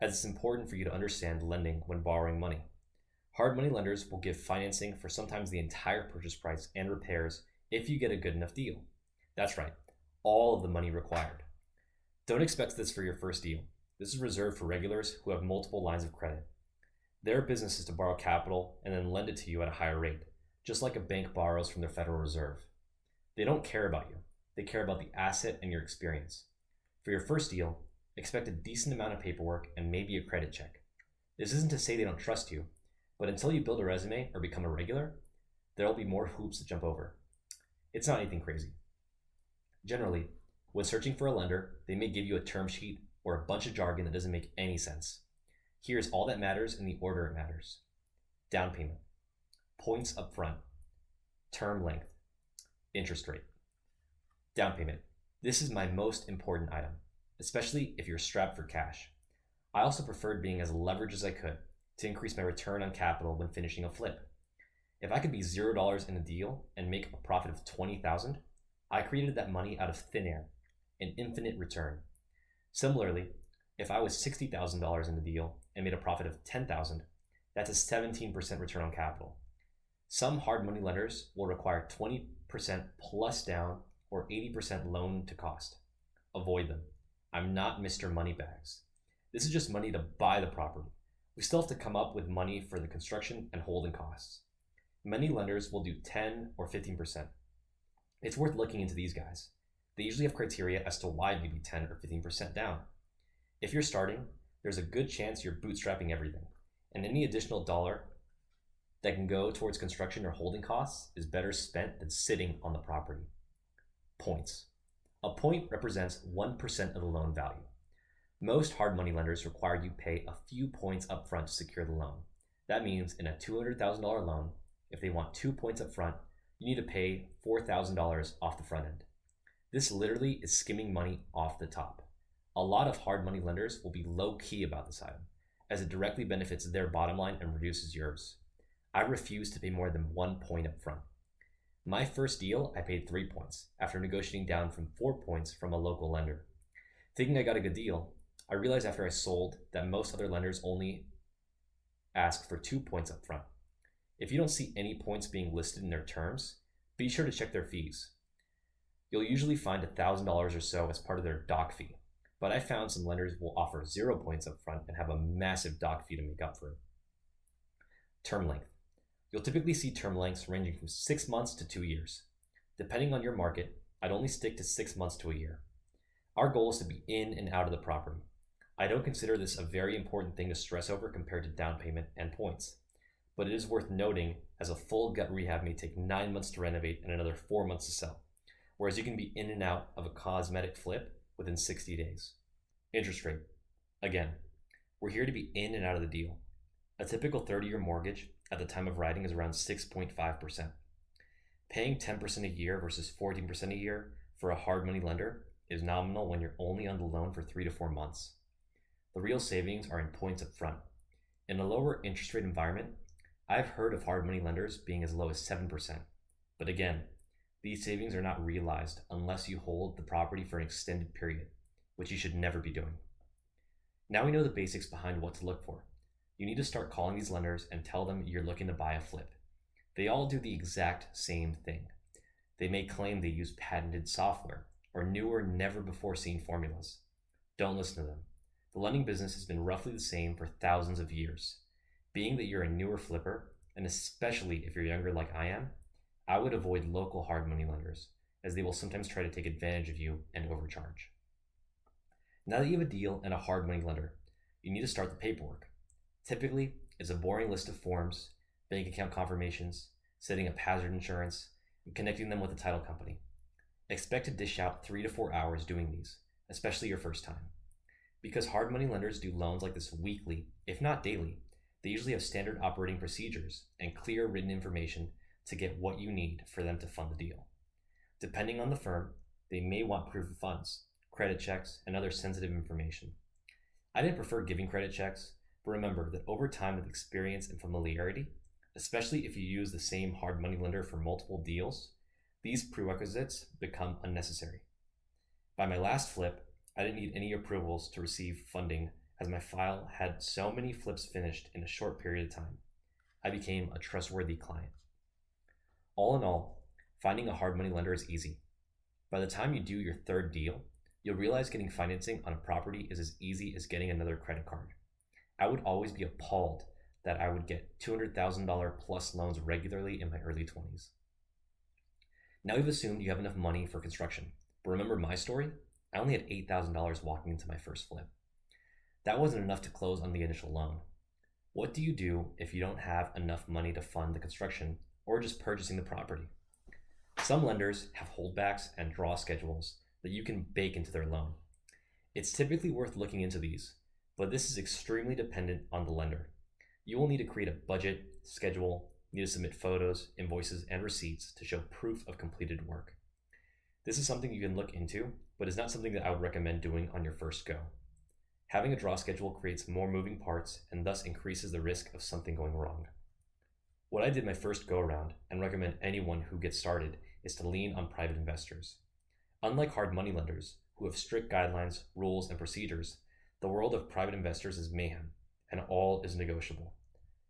as it's important for you to understand lending when borrowing money. Hard money lenders will give financing for sometimes the entire purchase price and repairs if you get a good enough deal. That's right, all of the money required. Don't expect this for your first deal. This is reserved for regulars who have multiple lines of credit. Their business is to borrow capital and then lend it to you at a higher rate, just like a bank borrows from their Federal Reserve. They don't care about you. They care about the asset and your experience. For your first deal, expect a decent amount of paperwork and maybe a credit check. This isn't to say they don't trust you, but until you build a resume or become a regular, there'll be more hoops to jump over. It's not anything crazy. Generally, when searching for a lender, they may give you a term sheet or a bunch of jargon that doesn't make any sense. Here's all that matters in the order it matters. Down payment, points up front, term length, interest rate. Down payment. This is my most important item, especially if you're strapped for cash. I also preferred being as leveraged as I could to increase my return on capital when finishing a flip. If I could be $0 in a deal and make a profit of $20,000, I created that money out of thin air, an infinite return. Similarly, if I was $60,000 in the deal and made a profit of $10,000, that's a 17% return on capital. Some hard money lenders will require 20% plus down or 80% loan to cost. Avoid them. I'm not Mr. Moneybags. This is just money to buy the property. We still have to come up with money for the construction and holding costs. Many lenders will do 10 or 15%. It's worth looking into these guys. They usually have criteria as to why maybe 10 or 15% down. If you're starting, there's a good chance you're bootstrapping everything, and any additional dollar that can go towards construction or holding costs is better spent than sitting on the property. Points. A point represents 1% of the loan value. Most hard money lenders require you pay a few points up front to secure the loan. That means in a $200,000 loan, if they want 2 points up front, you need to pay $4,000 off the front end. This literally is skimming money off the top. A lot of hard money lenders will be low key about this item, as it directly benefits their bottom line and reduces yours. I refuse to pay more than 1 point up front. My first deal, I paid 3 points after negotiating down from 4 points from a local lender. Thinking I got a good deal, I realized after I sold that most other lenders only ask for 2 points up front. If you don't see any points being listed in their terms, be sure to check their fees. You'll usually find $1,000 or so as part of their doc fee, but I found some lenders will offer 0 points up front and have a massive doc fee to make up for it. Term length. You'll typically see term lengths ranging from 6 months to 2 years. Depending on your market, I'd only stick to 6 months to a year. Our goal is to be in and out of the property. I don't consider this a very important thing to stress over compared to down payment and points, but it is worth noting as a full gut rehab may take 9 months to renovate and another 4 months to sell, whereas you can be in and out of a cosmetic flip within 60 days. Interest rate. Again, we're here to be in and out of the deal. A typical 30-year mortgage at the time of writing is around 6.5%. Paying 10% a year versus 14% a year for a hard money lender is nominal when you're only on the loan for 3 to 4 months. The real savings are in points up front. In a lower interest rate environment, I've heard of hard money lenders being as low as 7%. But again, these savings are not realized unless you hold the property for an extended period, which you should never be doing. Now we know the basics behind what to look for. You need to start calling these lenders and tell them you're looking to buy a flip. They all do the exact same thing. They may claim they use patented software or newer, never before seen formulas. Don't listen to them. The lending business has been roughly the same for thousands of years. Being that you're a newer flipper, and especially if you're younger like I am, I would avoid local hard money lenders, as they will sometimes try to take advantage of you and overcharge. Now that you have a deal and a hard money lender, you need to start the paperwork. Typically, it's a boring list of forms, bank account confirmations, setting up hazard insurance, and connecting them with the title company. Expect to dish out 3 to 4 hours doing these, especially your first time. Because hard money lenders do loans like this weekly, if not daily, they usually have standard operating procedures and clear written information to get what you need for them to fund the deal. Depending on the firm, they may want proof of funds, credit checks, and other sensitive information. I didn't prefer giving credit checks, but remember that over time with experience and familiarity, especially if you use the same hard money lender for multiple deals, these prerequisites become unnecessary. By my last flip, I didn't need any approvals to receive funding as my file had so many flips finished in a short period of time. I became a trustworthy client. All in all, finding a hard money lender is easy. By the time you do your third deal, you'll realize getting financing on a property is as easy as getting another credit card. I would always be appalled that I would get $200,000 plus loans regularly in my early 20s. Now we've assumed you have enough money for construction, but remember my story? I only had $8,000 walking into my first flip. That wasn't enough to close on the initial loan. What do you do if you don't have enough money to fund the construction or just purchasing the property? Some lenders have holdbacks and draw schedules that you can bake into their loan. It's typically worth looking into these, but this is extremely dependent on the lender. You will need to create a budget, schedule, need to submit photos, invoices, and receipts to show proof of completed work. This is something you can look into, but is not something that I would recommend doing on your first go. Having a draw schedule creates more moving parts and thus increases the risk of something going wrong. What I did my first go around and recommend anyone who gets started is to lean on private investors. Unlike hard money lenders, who have strict guidelines, rules, and procedures, the world of private investors is mayhem, and all is negotiable.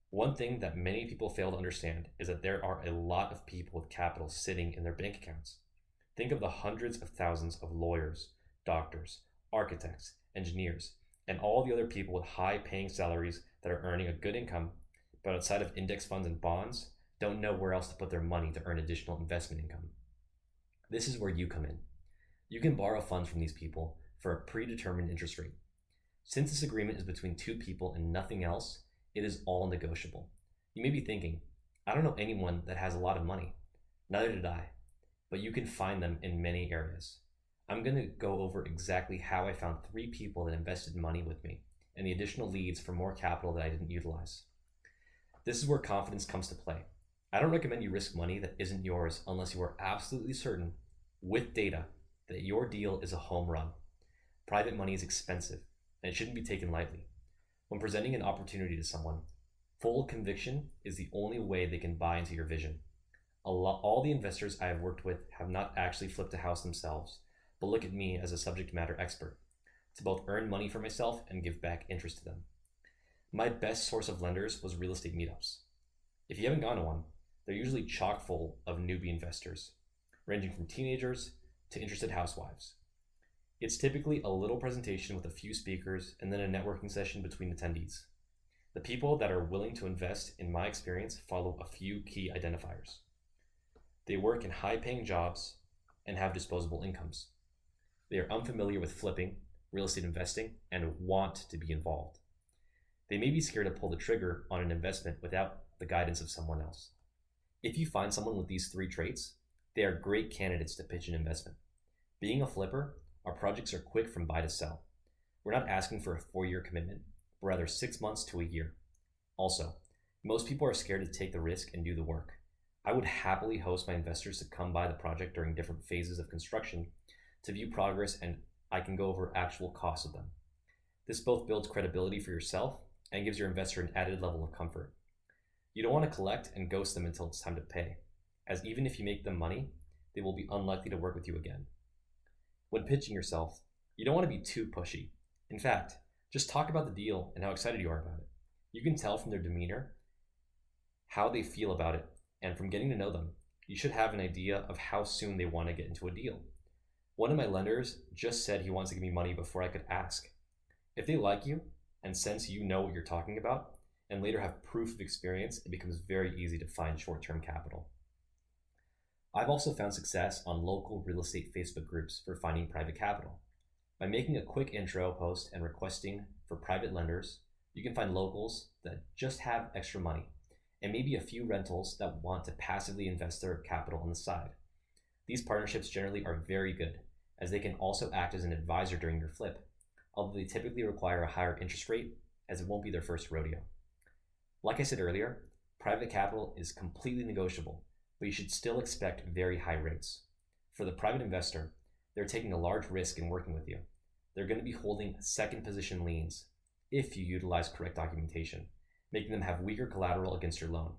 One thing that many people fail to understand is that there are a lot of people with capital sitting in their bank accounts. Think of the hundreds of thousands of lawyers, doctors, architects, engineers, and all the other people with high-paying salaries that are earning a good income, but outside of index funds and bonds, don't know where else to put their money to earn additional investment income. This is where you come in. You can borrow funds from these people for a predetermined interest rate. Since this agreement is between two people and nothing else, it is all negotiable. You may be thinking, I don't know anyone that has a lot of money. Neither did I. but you can find them in many areas. I'm going to go over exactly how I found 3 people that invested money with me and the additional leads for more capital that I didn't utilize. This is where confidence comes to play. I don't recommend you risk money that isn't yours unless you are absolutely certain, with data, that your deal is a home run. Private money is expensive, and it shouldn't be taken lightly. When presenting an opportunity to someone, full conviction is the only way they can buy into your vision. All the investors I have worked with have not actually flipped a house themselves, but look at me as a subject matter expert to both earn money for myself and give back interest to them. My best source of lenders was real estate meetups. If you haven't gone to one, they're usually chock full of newbie investors, ranging from teenagers to interested housewives. It's typically a little presentation with a few speakers and then a networking session between attendees. The people that are willing to invest, in my experience, follow a few key identifiers. They work in high-paying jobs and have disposable incomes. They are unfamiliar with flipping, real estate investing, and want to be involved. They may be scared to pull the trigger on an investment without the guidance of someone else. If you find someone with these 3 traits, they are great candidates to pitch an investment. Being a flipper, our projects are quick from buy to sell. We're not asking for a 4-year commitment, but rather 6 months to a year. Also, most people are scared to take the risk and do the work. I would happily host my investors to come by the project during different phases of construction to view progress, and I can go over actual costs of them. This both builds credibility for yourself and gives your investor an added level of comfort. You don't want to collect and ghost them until it's time to pay, as even if you make them money, they will be unlikely to work with you again. When pitching yourself, you don't want to be too pushy. In fact, just talk about the deal and how excited you are about it. You can tell from their demeanor how they feel about it, and from getting to know them, you should have an idea of how soon they want to get into a deal. One of my lenders just said he wants to give me money before I could ask. If they like you and sense you know what you're talking about, and later have proof of experience, it becomes very easy to find short-term capital. I've also found success on local real estate Facebook groups for finding private capital. By making a quick intro post and requesting for private lenders, you can find locals that just have extra money, and maybe a few rentals that want to passively invest their capital on the side. These partnerships generally are very good, as they can also act as an advisor during your flip, although they typically require a higher interest rate, as it won't be their first rodeo. Like I said earlier, private capital is completely negotiable, but you should still expect very high rates. For the private investor, they're taking a large risk in working with you. They're going to be holding second position liens if you utilize correct documentation, making them have weaker collateral against your loan.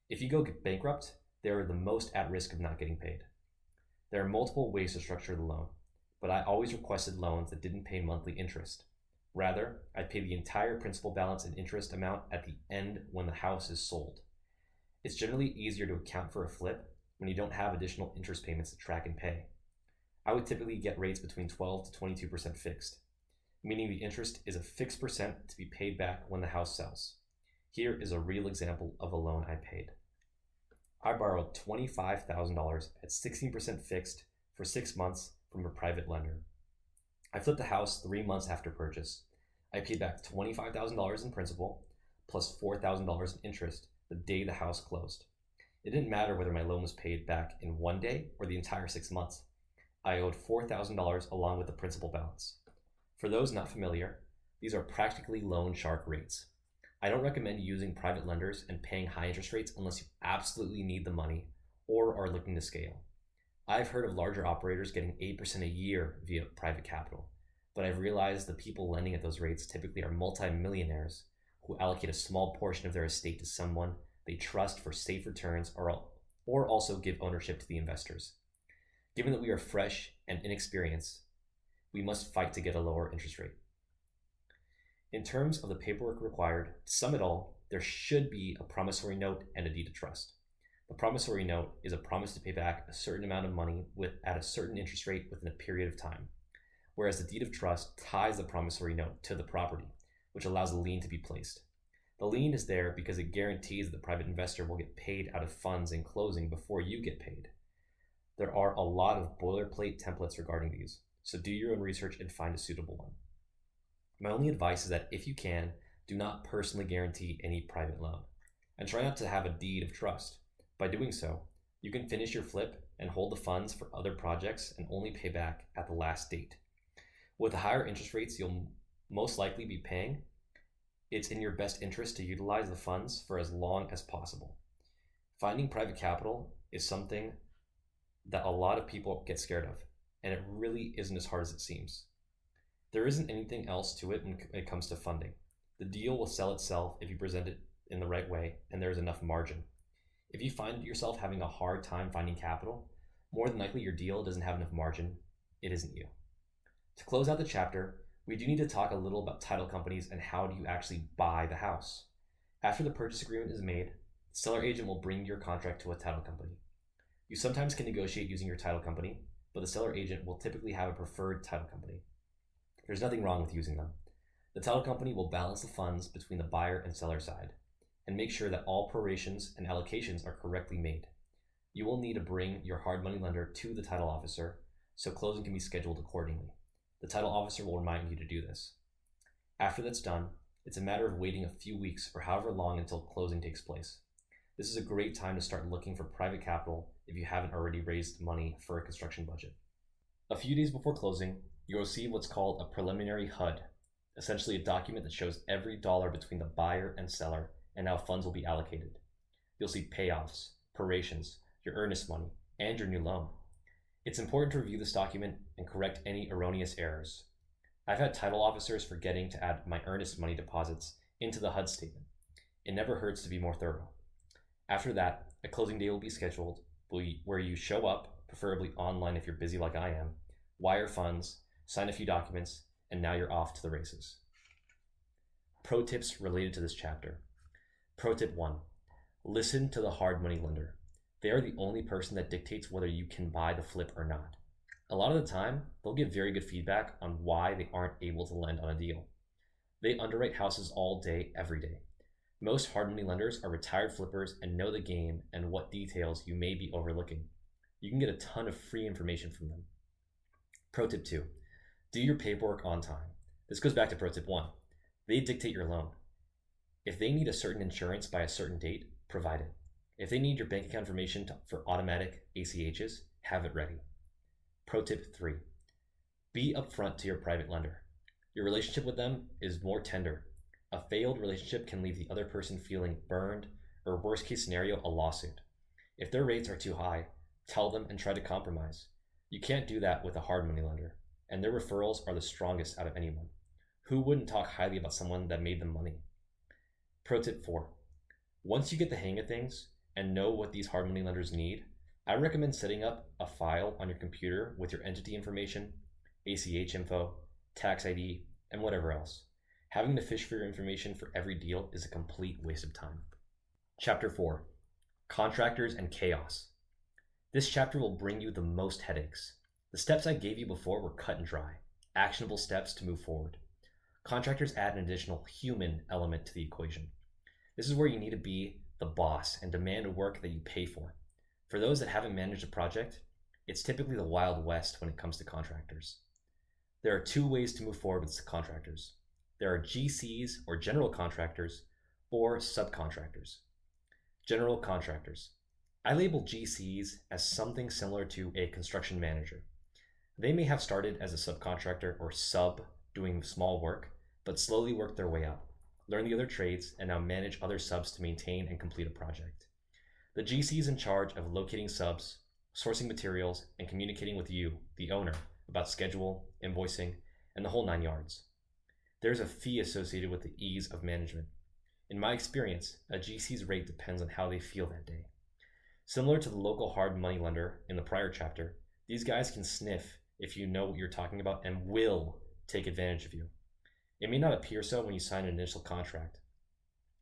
If you go bankrupt, they are the most at risk of not getting paid. There are multiple ways to structure the loan, but I always requested loans that didn't pay monthly interest. Rather, I'd pay the entire principal balance and interest amount at the end when the house is sold. It's generally easier to account for a flip when you don't have additional interest payments to track and pay. I would typically get rates between 12 to 22% fixed, meaning the interest is a fixed percent to be paid back when the house sells. Here is a real example of a loan I paid. I borrowed $25,000 at 16% fixed for 6 months from a private lender. I flipped the house 3 months after purchase. I paid back $25,000 in principal plus $4,000 in interest the day the house closed. It didn't matter whether my loan was paid back in 1 day or the entire 6 months. I owed $4,000 along with the principal balance. For those not familiar, these are practically loan shark rates. I don't recommend using private lenders and paying high interest rates unless you absolutely need the money or are looking to scale. I've heard of larger operators getting 8% a year via private capital, but I've realized the people lending at those rates typically are multimillionaires who allocate a small portion of their estate to someone they trust for safe returns or also give ownership to the investors. Given that we are fresh and inexperienced, we must fight to get a lower interest rate. In terms of the paperwork required, to sum it all, there should be a promissory note and a deed of trust. The promissory note is a promise to pay back a certain amount of money at a certain interest rate within a period of time, whereas the deed of trust ties the promissory note to the property, which allows a lien to be placed. The lien is there because it guarantees that the private investor will get paid out of funds in closing before you get paid. There are a lot of boilerplate templates regarding these, so do your own research and find a suitable one. My only advice is that if you can, do not personally guarantee any private loan, and try not to have a deed of trust. By doing so, you can finish your flip and hold the funds for other projects and only pay back at the last date. With the higher interest rates you'll most likely be paying, it's in your best interest to utilize the funds for as long as possible. Finding private capital is something that a lot of people get scared of, and it really isn't as hard as it seems. There isn't anything else to it when it comes to funding. The deal will sell itself if you present it in the right way and there is enough margin. If you find yourself having a hard time finding capital, more than likely your deal doesn't have enough margin. It isn't you. To close out the chapter, we do need to talk a little about title companies and how do you actually buy the house. After the purchase agreement is made, the seller agent will bring your contract to a title company. You sometimes can negotiate using your title company, but the seller agent will typically have a preferred title company. There's nothing wrong with using them. The title company will balance the funds between the buyer and seller side and make sure that all prorations and allocations are correctly made. You will need to bring your hard money lender to the title officer so closing can be scheduled accordingly. The title officer will remind you to do this. After that's done, it's a matter of waiting a few weeks or however long until closing takes place. This is a great time to start looking for private capital if you haven't already raised money for a construction budget. A few days before closing, you'll receive what's called a preliminary HUD, essentially a document that shows every dollar between the buyer and seller and how funds will be allocated. You'll see payoffs, prorations, your earnest money, and your new loan. It's important to review this document and correct any erroneous errors. I've had title officers forgetting to add my earnest money deposits into the HUD statement. It never hurts to be more thorough. After that, a closing day will be scheduled where you show up, preferably online if you're busy like I am, wire funds, sign a few documents, and now you're off to the races. Pro tips related to this chapter. Pro tip 1, listen to the hard money lender. They are the only person that dictates whether you can buy the flip or not. A lot of the time, they'll give very good feedback on why they aren't able to lend on a deal. They underwrite houses all day, every day. Most hard money lenders are retired flippers and know the game and what details you may be overlooking. You can get a ton of free information from them. Pro tip 2, do your paperwork on time. This goes back to pro tip 1. They dictate your loan. If they need a certain insurance by a certain date, provide it. If they need your bank account information for automatic ACHs, have it ready. Pro tip 3, be upfront to your private lender. Your relationship with them is more tender. A failed relationship can leave the other person feeling burned, or worst case scenario, a lawsuit. If their rates are too high, tell them and try to compromise. You can't do that with a hard money lender, and their referrals are the strongest out of anyone. Who wouldn't talk highly about someone that made them money? Pro tip 4, once you get the hang of things and know what these hard money lenders need, I recommend setting up a file on your computer with your entity information, ACH info, tax ID, and whatever else. Having to fish for your information for every deal is a complete waste of time. Chapter 4, Contractors and Chaos. This chapter will bring you the most headaches. The steps I gave you before were cut and dry, actionable steps to move forward. Contractors add an additional human element to the equation. This is where you need to be the boss and demand work that you pay for. For those that haven't managed a project, it's typically the Wild West when it comes to contractors. There are two ways to move forward with contractors. There are GCs or general contractors or subcontractors. General contractors. I label GCs as something similar to a construction manager. They may have started as a subcontractor or sub doing small work, but slowly work their way up, learn the other trades, and now manage other subs to maintain and complete a project. The GC is in charge of locating subs, sourcing materials, and communicating with you, the owner, about schedule, invoicing, and the whole 9 yards. There's a fee associated with the ease of management. In my experience, a GC's rate depends on how they feel that day. Similar to the local hard money lender in the prior chapter, these guys can sniff if you know what you're talking about and will take advantage of you. It may not appear so when you sign an initial contract,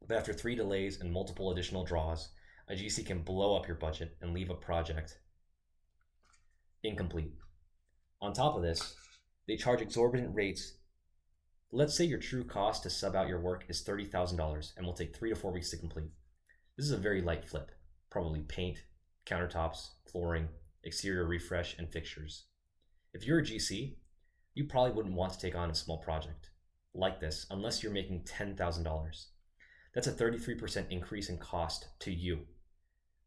but after 3 delays and multiple additional draws, a GC can blow up your budget and leave a project incomplete. On top of this, they charge exorbitant rates. Let's say your true cost to sub out your work is $30,000 and will take 3 to 4 weeks to complete. This is a very light flip, probably paint, countertops, flooring, exterior refresh, and fixtures. If you're a GC, you probably wouldn't want to take on a small project like this unless you're making $10,000. That's a 33% increase in cost to you.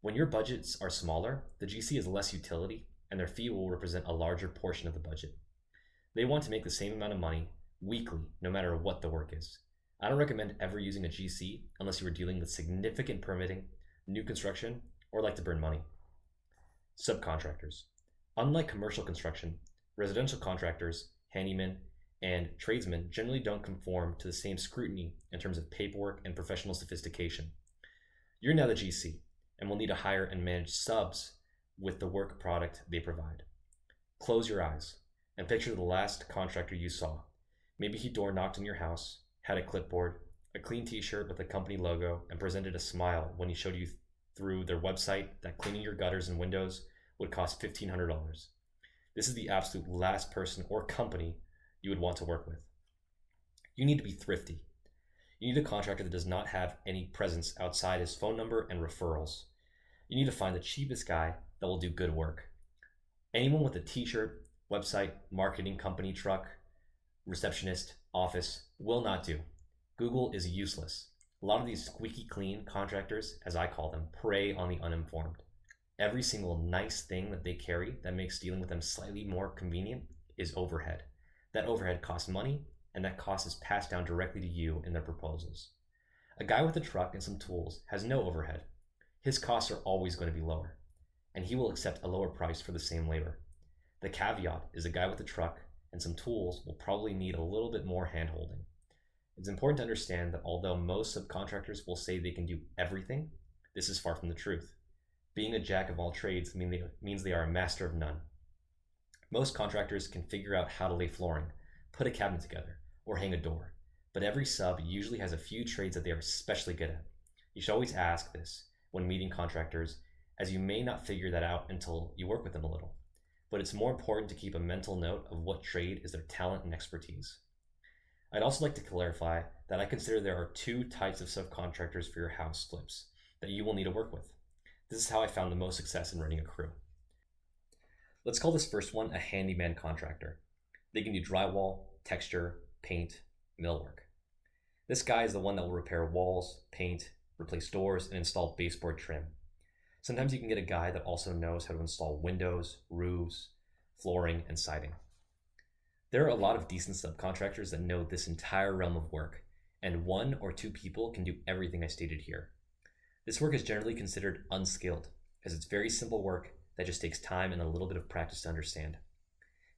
When your budgets are smaller, the GC has less utility and their fee will represent a larger portion of the budget. They want to make the same amount of money weekly, no matter what the work is. I don't recommend ever using a GC unless you are dealing with significant permitting, new construction, or like to burn money. Subcontractors. Unlike commercial construction, residential contractors, handymen, and tradesmen generally don't conform to the same scrutiny in terms of paperwork and professional sophistication. You're now the GC and will need to hire and manage subs with the work product they provide. Close your eyes and picture the last contractor you saw. Maybe he door knocked on your house, had a clipboard, a clean t-shirt with a company logo, and presented a smile when he showed you through their website that cleaning your gutters and windows would cost $1,500. This is the absolute last person or company you would want to work with. You need to be thrifty. You need a contractor that does not have any presence outside his phone number and referrals. You need to find the cheapest guy that will do good work. Anyone with a t-shirt, website, marketing company truck, receptionist, office will not do. Google is useless. A lot of these squeaky clean contractors, as I call them, prey on the uninformed. Every single nice thing that they carry that makes dealing with them slightly more convenient is overhead. That overhead costs money, and that cost is passed down directly to you in their proposals. A guy with a truck and some tools has no overhead. His costs are always going to be lower, and he will accept a lower price for the same labor. The caveat is a guy with a truck and some tools will probably need a little bit more hand-holding. It's important to understand that although most subcontractors will say they can do everything, this is far from the truth. Being a jack of all trades means they are a master of none. Most contractors can figure out how to lay flooring, put a cabinet together, or hang a door, but every sub usually has a few trades that they are especially good at. You should always ask this when meeting contractors, as you may not figure that out until you work with them a little. But it's more important to keep a mental note of what trade is their talent and expertise. I'd also like to clarify that I consider there are two types of subcontractors for your house flips that you will need to work with. This is how I found the most success in running a crew. Let's call this first one a handyman contractor. They can do drywall, texture, paint, millwork. This guy is the one that will repair walls, paint, replace doors, and install baseboard trim. Sometimes you can get a guy that also knows how to install windows, roofs, flooring, and siding. There are a lot of decent subcontractors that know this entire realm of work, and one or two people can do everything I stated here. This work is generally considered unskilled, as it's very simple work that just takes time and a little bit of practice to understand.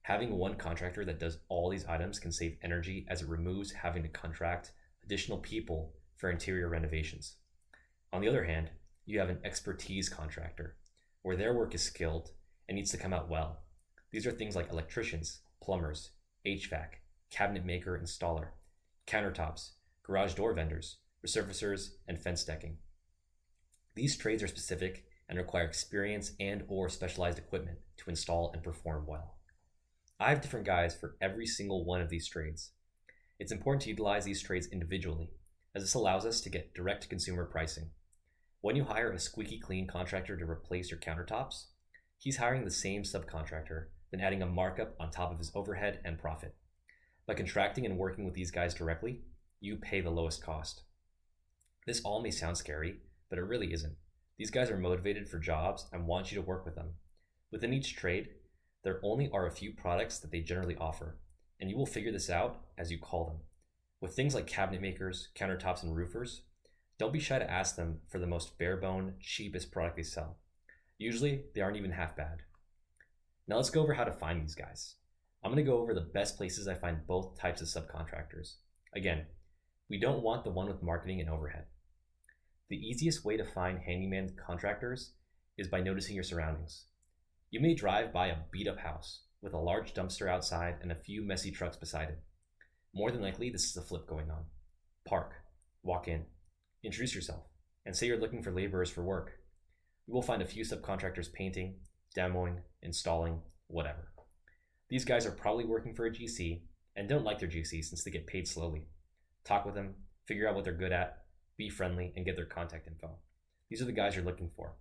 Having one contractor that does all these items can save energy as it removes having to contract additional people for interior renovations. On the other hand, you have an expertise contractor, where their work is skilled and needs to come out well. These are things like electricians, plumbers, HVAC, cabinet maker, installer, countertops, garage door vendors, resurfacers, and fence decking. These trades are specific and require experience and or specialized equipment to install and perform well. I have different guys for every single one of these trades. It's important to utilize these trades individually, as this allows us to get direct consumer pricing. When you hire a squeaky clean contractor to replace your countertops, he's hiring the same subcontractor, then adding a markup on top of his overhead and profit. By contracting and working with these guys directly, you pay the lowest cost. This all may sound scary, but it really isn't. These guys are motivated for jobs and want you to work with them. Within each trade, there only are a few products that they generally offer, and you will figure this out as you call them. With things like cabinet makers, countertops, and roofers, don't be shy to ask them for the most bare-bone, cheapest product they sell. Usually, they aren't even half bad. Now let's go over how to find these guys. I'm going to go over the best places I find both types of subcontractors. Again, we don't want the one with marketing and overhead. The easiest way to find handyman contractors is by noticing your surroundings. You may drive by a beat-up house with a large dumpster outside and a few messy trucks beside it. More than likely, this is a flip going on. Park, walk in, introduce yourself, and say you're looking for laborers for work. You will find a few subcontractors painting, demoing, installing, whatever. These guys are probably working for a GC and don't like their GC since they get paid slowly. Talk with them, figure out what they're good at, be friendly, and get their contact info. These are the guys you're looking for.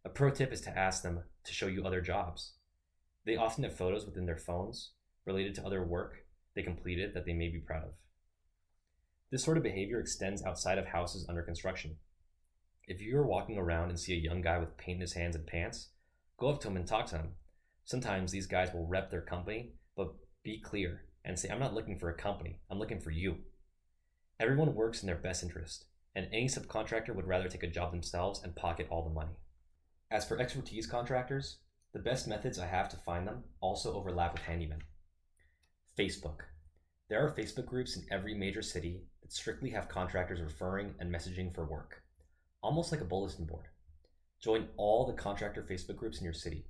A pro tip is to ask them to show you other jobs. They often have photos within their phones related to other work they completed that they may be proud of. This sort of behavior extends outside of houses under construction. If you're walking around and see a young guy with paint in his hands and pants, go up to him and talk to him. Sometimes these guys will rep their company, but be clear and say, I'm not looking for a company, I'm looking for you. Everyone works in their best interest, and any subcontractor would rather take a job themselves and pocket all the money. As for expertise contractors, the best methods I have to find them also overlap with handymen. Facebook. There are Facebook groups in every major city that strictly have contractors referring and messaging for work, almost like a bulletin board. Join all the contractor Facebook groups in your city.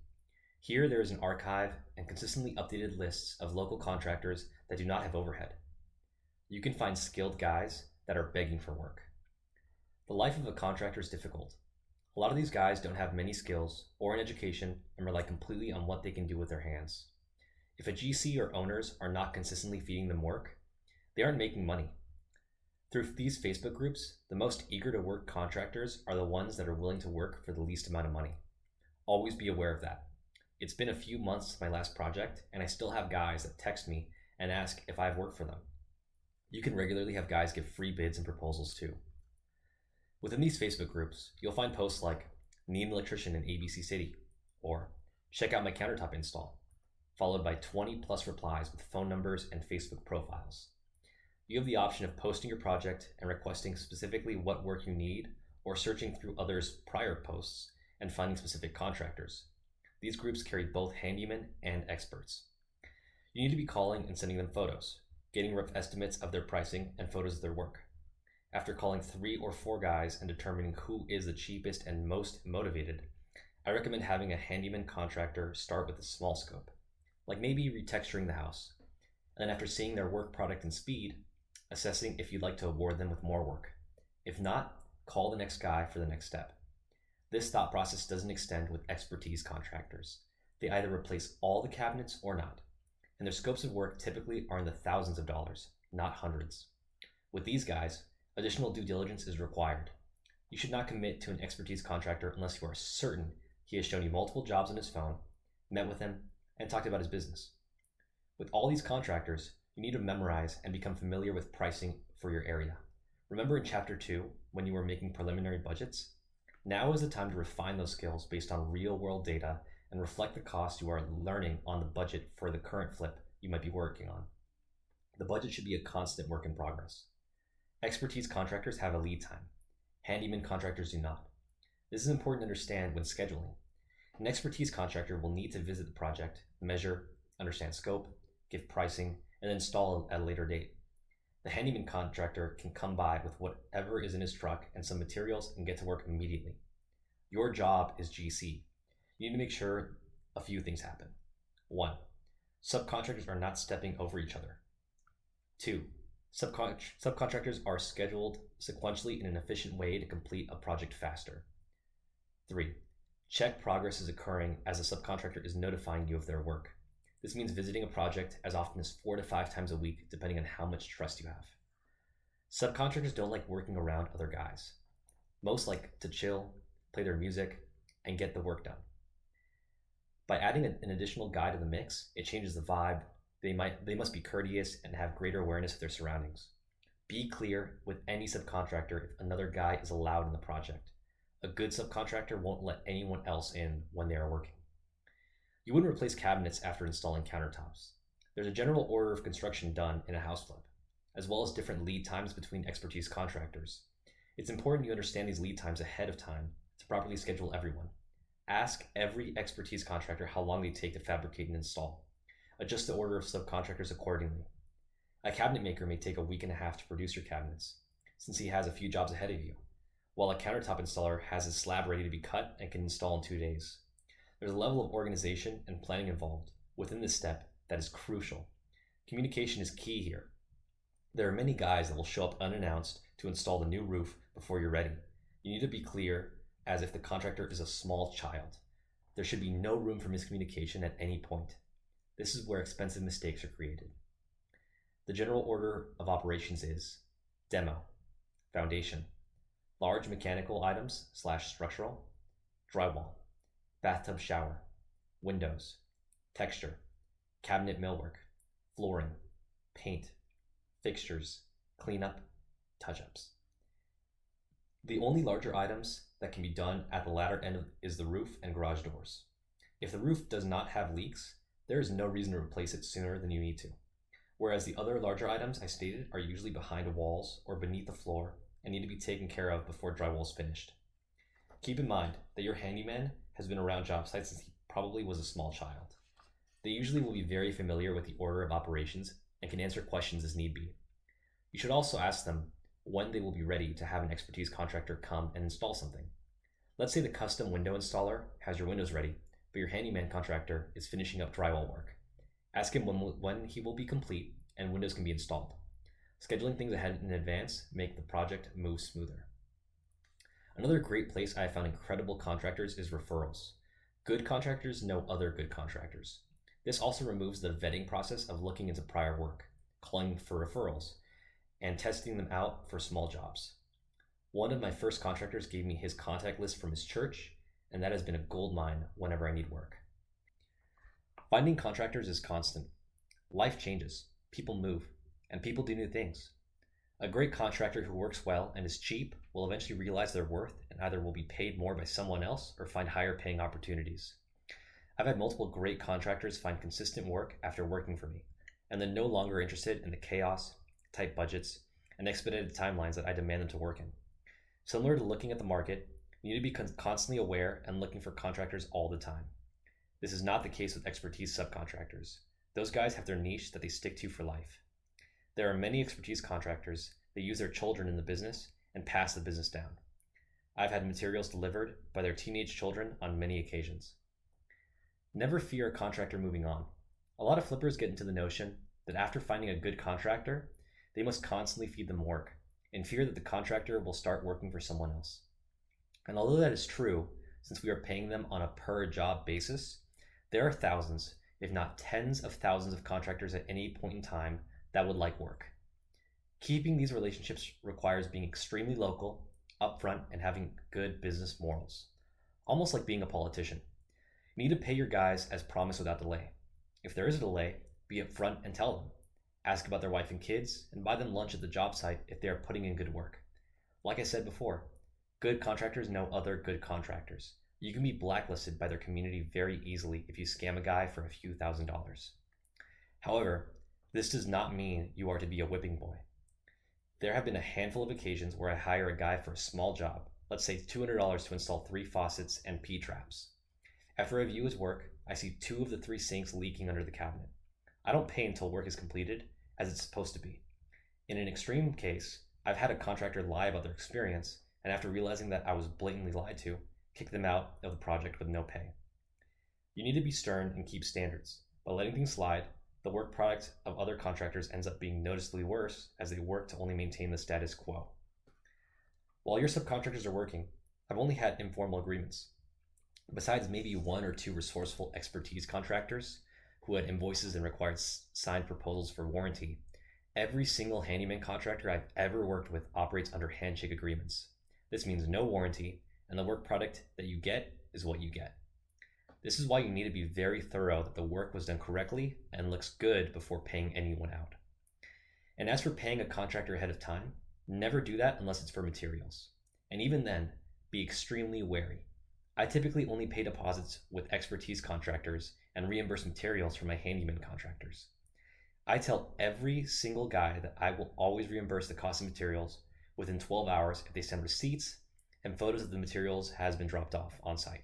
Here there is an archive and consistently updated lists of local contractors that do not have overhead. You can find skilled guys that are begging for work. The life of a contractor is difficult. A lot of these guys don't have many skills or an education and rely completely on what they can do with their hands. If a GC or owners are not consistently feeding them work, they aren't making money. Through these Facebook groups, the most eager to work contractors are the ones that are willing to work for the least amount of money. Always be aware of that. It's been a few months since my last project, and I still have guys that text me and ask if I have work for them. You can regularly have guys give free bids and proposals too. Within these Facebook groups, you'll find posts like, need an electrician in ABC City, or check out my countertop install, followed by 20 plus replies with phone numbers and Facebook profiles. You have the option of posting your project and requesting specifically what work you need, or searching through others' prior posts and finding specific contractors. These groups carry both handymen and experts. You need to be calling and sending them photos, getting rough estimates of their pricing and photos of their work. After calling 3 or 4 guys and determining who is the cheapest and most motivated, I recommend having a handyman contractor start with a small scope, like maybe retexturing the house, and then after seeing their work product and speed, assessing if you'd like to award them with more work. If not, call the next guy for the next step. This thought process doesn't extend with expertise contractors. They either replace all the cabinets or not, and their scopes of work typically are in the thousands of dollars, not hundreds. With these guys, additional due diligence is required. You should not commit to an expertise contractor unless you are certain he has shown you multiple jobs on his phone, met with him, and talked about his business. With all these contractors, you need to memorize and become familiar with pricing for your area. Remember in Chapter 2, when you were making preliminary budgets? Now is the time to refine those skills based on real-world data and reflect the cost you are learning on the budget for the current flip you might be working on. The budget should be a constant work in progress. Expertise contractors have a lead time. Handyman contractors do not. This is important to understand when scheduling. An expertise contractor will need to visit the project, measure, understand scope, give pricing, and install at a later date. The handyman contractor can come by with whatever is in his truck and some materials and get to work immediately. Your job is GC. You need to make sure a few things happen. 1. Subcontractors are not stepping over each other. 2. Subcontractors are scheduled sequentially in an efficient way to complete a project faster. 3. Check progress is occurring as a subcontractor is notifying you of their work. This means visiting a project as often as 4 to 5 times a week, depending on how much trust you have. Subcontractors don't like working around other guys. Most like to chill, play their music, and get the work done. By adding an additional guy to the mix, it changes the vibe. They must be courteous and have greater awareness of their surroundings. Be clear with any subcontractor if another guy is allowed in the project. A good subcontractor won't let anyone else in when they are working. You wouldn't replace cabinets after installing countertops. There's a general order of construction done in a house flip, as well as different lead times between expertise contractors. It's important you understand these lead times ahead of time to properly schedule everyone. Ask every expertise contractor how long they take to fabricate and install. Adjust the order of subcontractors accordingly. A cabinet maker may take a week and a half to produce your cabinets, since he has a few jobs ahead of you, while a countertop installer has his slab ready to be cut and can install in 2 days. There's a level of organization and planning involved within this step that is crucial. Communication is key here. There are many guys that will show up unannounced to install the new roof before you're ready. You need to be clear as if the contractor is a small child. There should be no room for miscommunication at any point. This is where expensive mistakes are created. The general order of operations is demo, foundation, large mechanical items / structural, drywall, bathtub shower, windows, texture, cabinet millwork, flooring, paint, fixtures, cleanup, touch-ups. The only larger items that can be done at the latter end is the roof and garage doors. If the roof does not have leaks, there is no reason to replace it sooner than you need to. Whereas the other larger items I stated are usually behind walls or beneath the floor and need to be taken care of before drywall is finished. Keep in mind that your handyman has been around job sites since he probably was a small child. They usually will be very familiar with the order of operations and can answer questions as need be. You should also ask them when they will be ready to have an expertise contractor come and install something. Let's say the custom window installer has your windows ready, but your handyman contractor is finishing up drywall work. Ask him when he will be complete and windows can be installed. Scheduling things ahead in advance make the project move smoother. Another great place I have found incredible contractors is referrals. Good contractors know other good contractors. This also removes the vetting process of looking into prior work, calling for referrals, and testing them out for small jobs. One of my first contractors gave me his contact list from his church, and that has been a gold mine whenever I need work. Finding contractors is constant. Life changes, people move, and people do new things. A great contractor who works well and is cheap will eventually realize their worth and either will be paid more by someone else or find higher paying opportunities. I've had multiple great contractors find consistent work after working for me, and then no longer interested in the chaos, tight budgets, and expedited timelines that I demand them to work in. Similar to looking at the market, you need to be constantly aware and looking for contractors all the time. This is not the case with expertise subcontractors. Those guys have their niche that they stick to for life. There are many expertise contractors that use their children in the business and pass the business down. I've had materials delivered by their teenage children on many occasions. Never fear a contractor moving on. A lot of flippers get into the notion that after finding a good contractor, they must constantly feed them work and fear that the contractor will start working for someone else. And although that is true, since we are paying them on a per job basis, there are thousands, if not tens of thousands of contractors at any point in time that would like work. Keeping these relationships requires being extremely local, upfront, and having good business morals. Almost like being a politician. You need to pay your guys as promised without delay. If there is a delay, be upfront and tell them. Ask about their wife and kids, and buy them lunch at the job site if they are putting in good work. Like I said before, good contractors know other good contractors. You can be blacklisted by their community very easily if you scam a guy for a few $1,000s. However, this does not mean you are to be a whipping boy. There have been a handful of occasions where I hire a guy for a small job, let's say $200 to install 3 faucets and P-traps. After I view his work, I see 2 of the 3 sinks leaking under the cabinet. I don't pay until work is completed, as it's supposed to be. In an extreme case, I've had a contractor lie about their experience, and after realizing that I was blatantly lied to, kick them out of the project with no pay. You need to be stern and keep standards. By letting things slide, the work product of other contractors ends up being noticeably worse as they work to only maintain the status quo. While your subcontractors are working, I've only had informal agreements. Besides maybe 1 or 2 resourceful expertise contractors who had invoices and required signed proposals for warranty, every single handyman contractor I've ever worked with operates under handshake agreements. This means no warranty, and the work product that you get is what you get. This is why you need to be very thorough that the work was done correctly and looks good before paying anyone out. And as for paying a contractor ahead of time, never do that unless it's for materials. And even then, be extremely wary. I typically only pay deposits with expertise contractors and reimburse materials for my handyman contractors. I tell every single guy that I will always reimburse the cost of materials within 12 hours if they send receipts and photos of the materials has been dropped off on site.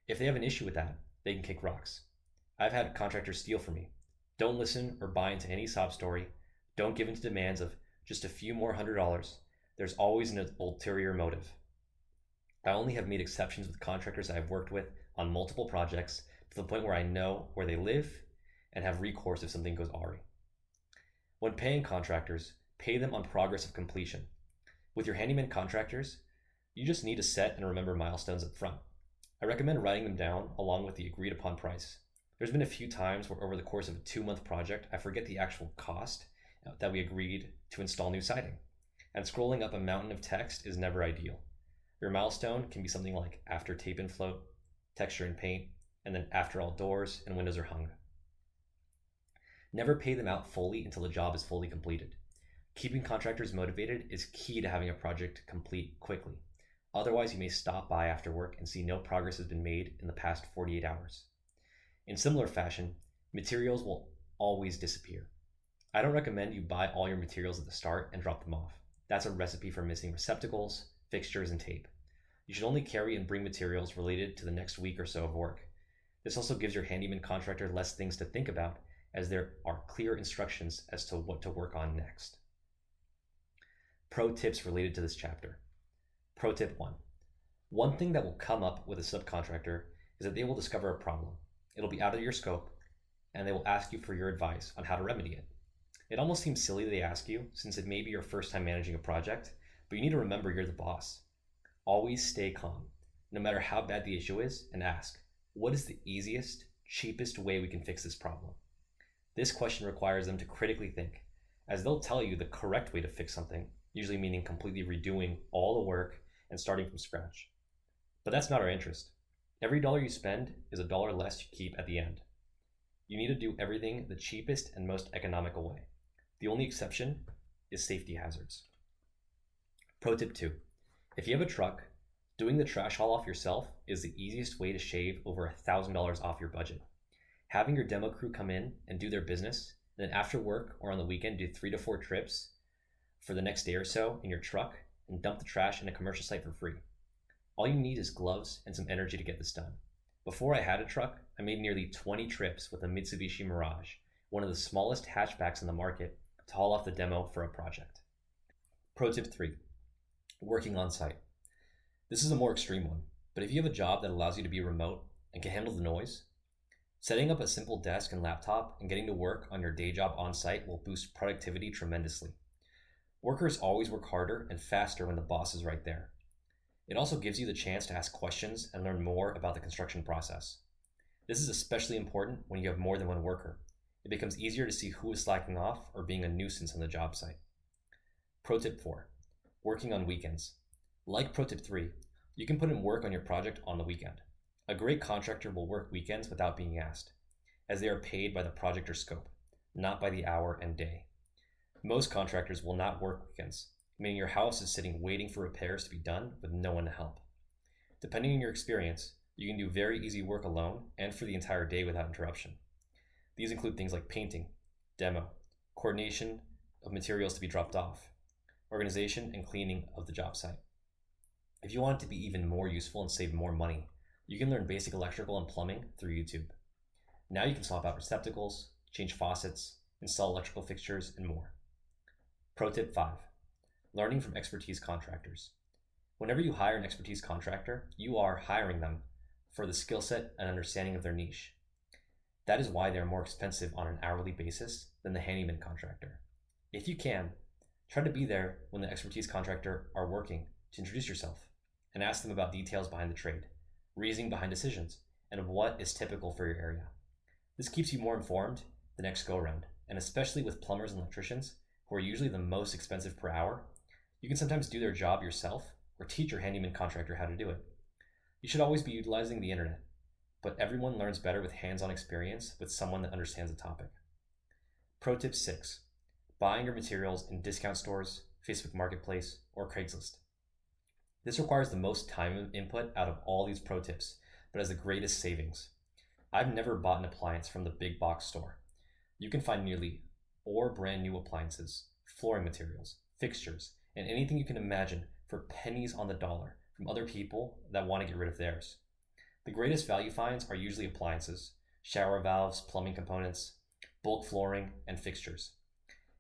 If they have an issue with that, they can kick rocks. I've had contractors steal from me. Don't listen or buy into any sob story. Don't give in to demands of just a few more $100. There's always an ulterior motive. I only have made exceptions with contractors I've worked with on multiple projects to the point where I know where they live and have recourse if something goes awry. When paying contractors, pay them on progress of completion. With your handyman contractors, you just need to set and remember milestones up front. I recommend writing them down along with the agreed upon price. There's been a few times where over the course of a 2-month project, I forget the actual cost that we agreed to install new siding. And scrolling up a mountain of text is never ideal. Your milestone can be something like after tape and float, texture and paint, and then after all doors and windows are hung. Never pay them out fully until the job is fully completed. Keeping contractors motivated is key to having a project complete quickly. Otherwise, you may stop by after work and see no progress has been made in the past 48 hours. In similar fashion, materials will always disappear. I don't recommend you buy all your materials at the start and drop them off. That's a recipe for missing receptacles, fixtures, and tape. You should only carry and bring materials related to the next week or so of work. This also gives your handyman contractor less things to think about, as there are clear instructions as to what to work on next. Pro tips related to this chapter. Pro tip 1. One thing that will come up with a subcontractor is that they will discover a problem. It'll be out of your scope, and they will ask you for your advice on how to remedy it. It almost seems silly that they ask you, since it may be your first time managing a project, but you need to remember you're the boss. Always stay calm, no matter how bad the issue is, and ask, what is the easiest, cheapest way we can fix this problem? This question requires them to critically think, as they'll tell you the correct way to fix something, usually meaning completely redoing all the work and starting from scratch. But that's not our interest. Every dollar you spend is a dollar less you keep at the end. You need to do everything the cheapest and most economical way. The only exception is safety hazards. Pro tip 2. If you have a truck, doing the trash haul off yourself is the easiest way to shave over $1,000 off your budget. Having your demo crew come in and do their business, then after work or on the weekend do 3 to 4 trips for the next day or so in your truck and dump the trash in a commercial site for free. All you need is gloves and some energy to get this done. Before I had a truck, I made nearly 20 trips with a Mitsubishi Mirage, one of the smallest hatchbacks in the market, to haul off the demo for a project. Pro tip 3. Working on site. This is a more extreme one, but if you have a job that allows you to be remote and can handle the noise, setting up a simple desk and laptop and getting to work on your day job on site will boost productivity tremendously. Workers always work harder and faster when the boss is right there. It also gives you the chance to ask questions and learn more about the construction process. This is especially important when you have more than one worker. It becomes easier to see who is slacking off or being a nuisance on the job site. Pro tip 4. Working on weekends. Like pro tip 3, you can put in work on your project on the weekend. A great contractor will work weekends without being asked, as they are paid by the project or scope, not by the hour and day. Most contractors will not work weekends, meaning your house is sitting waiting for repairs to be done with no one to help. Depending on your experience, you can do very easy work alone and for the entire day without interruption. These include things like painting, demo, coordination of materials to be dropped off, organization and cleaning of the job site. If you want it to be even more useful and save more money, you can learn basic electrical and plumbing through YouTube. Now you can swap out receptacles, change faucets, install electrical fixtures, and more. Pro tip 5. Learning from expertise contractors. Whenever you hire an expertise contractor, you are hiring them for the skill set and understanding of their niche. That is why they are more expensive on an hourly basis than the handyman contractor. If you can, try to be there when the expertise contractor are working to introduce yourself and ask them about details behind the trade, reasoning behind decisions, and what is typical for your area. This keeps you more informed the next go-around, and especially with plumbers and electricians, who are usually the most expensive per hour, you can sometimes do their job yourself or teach your handyman contractor how to do it. You should always be utilizing the internet, but everyone learns better with hands-on experience with someone that understands the topic. Pro tip 6. Buying your materials in discount stores, Facebook Marketplace, or Craigslist. This requires the most time and input out of all these pro tips, but has the greatest savings. I've never bought an appliance from the big box store. You can find nearly or brand new appliances, flooring materials, fixtures, and anything you can imagine for pennies on the dollar from other people that want to get rid of theirs. The greatest value finds are usually appliances, shower valves, plumbing components, bulk flooring, and fixtures.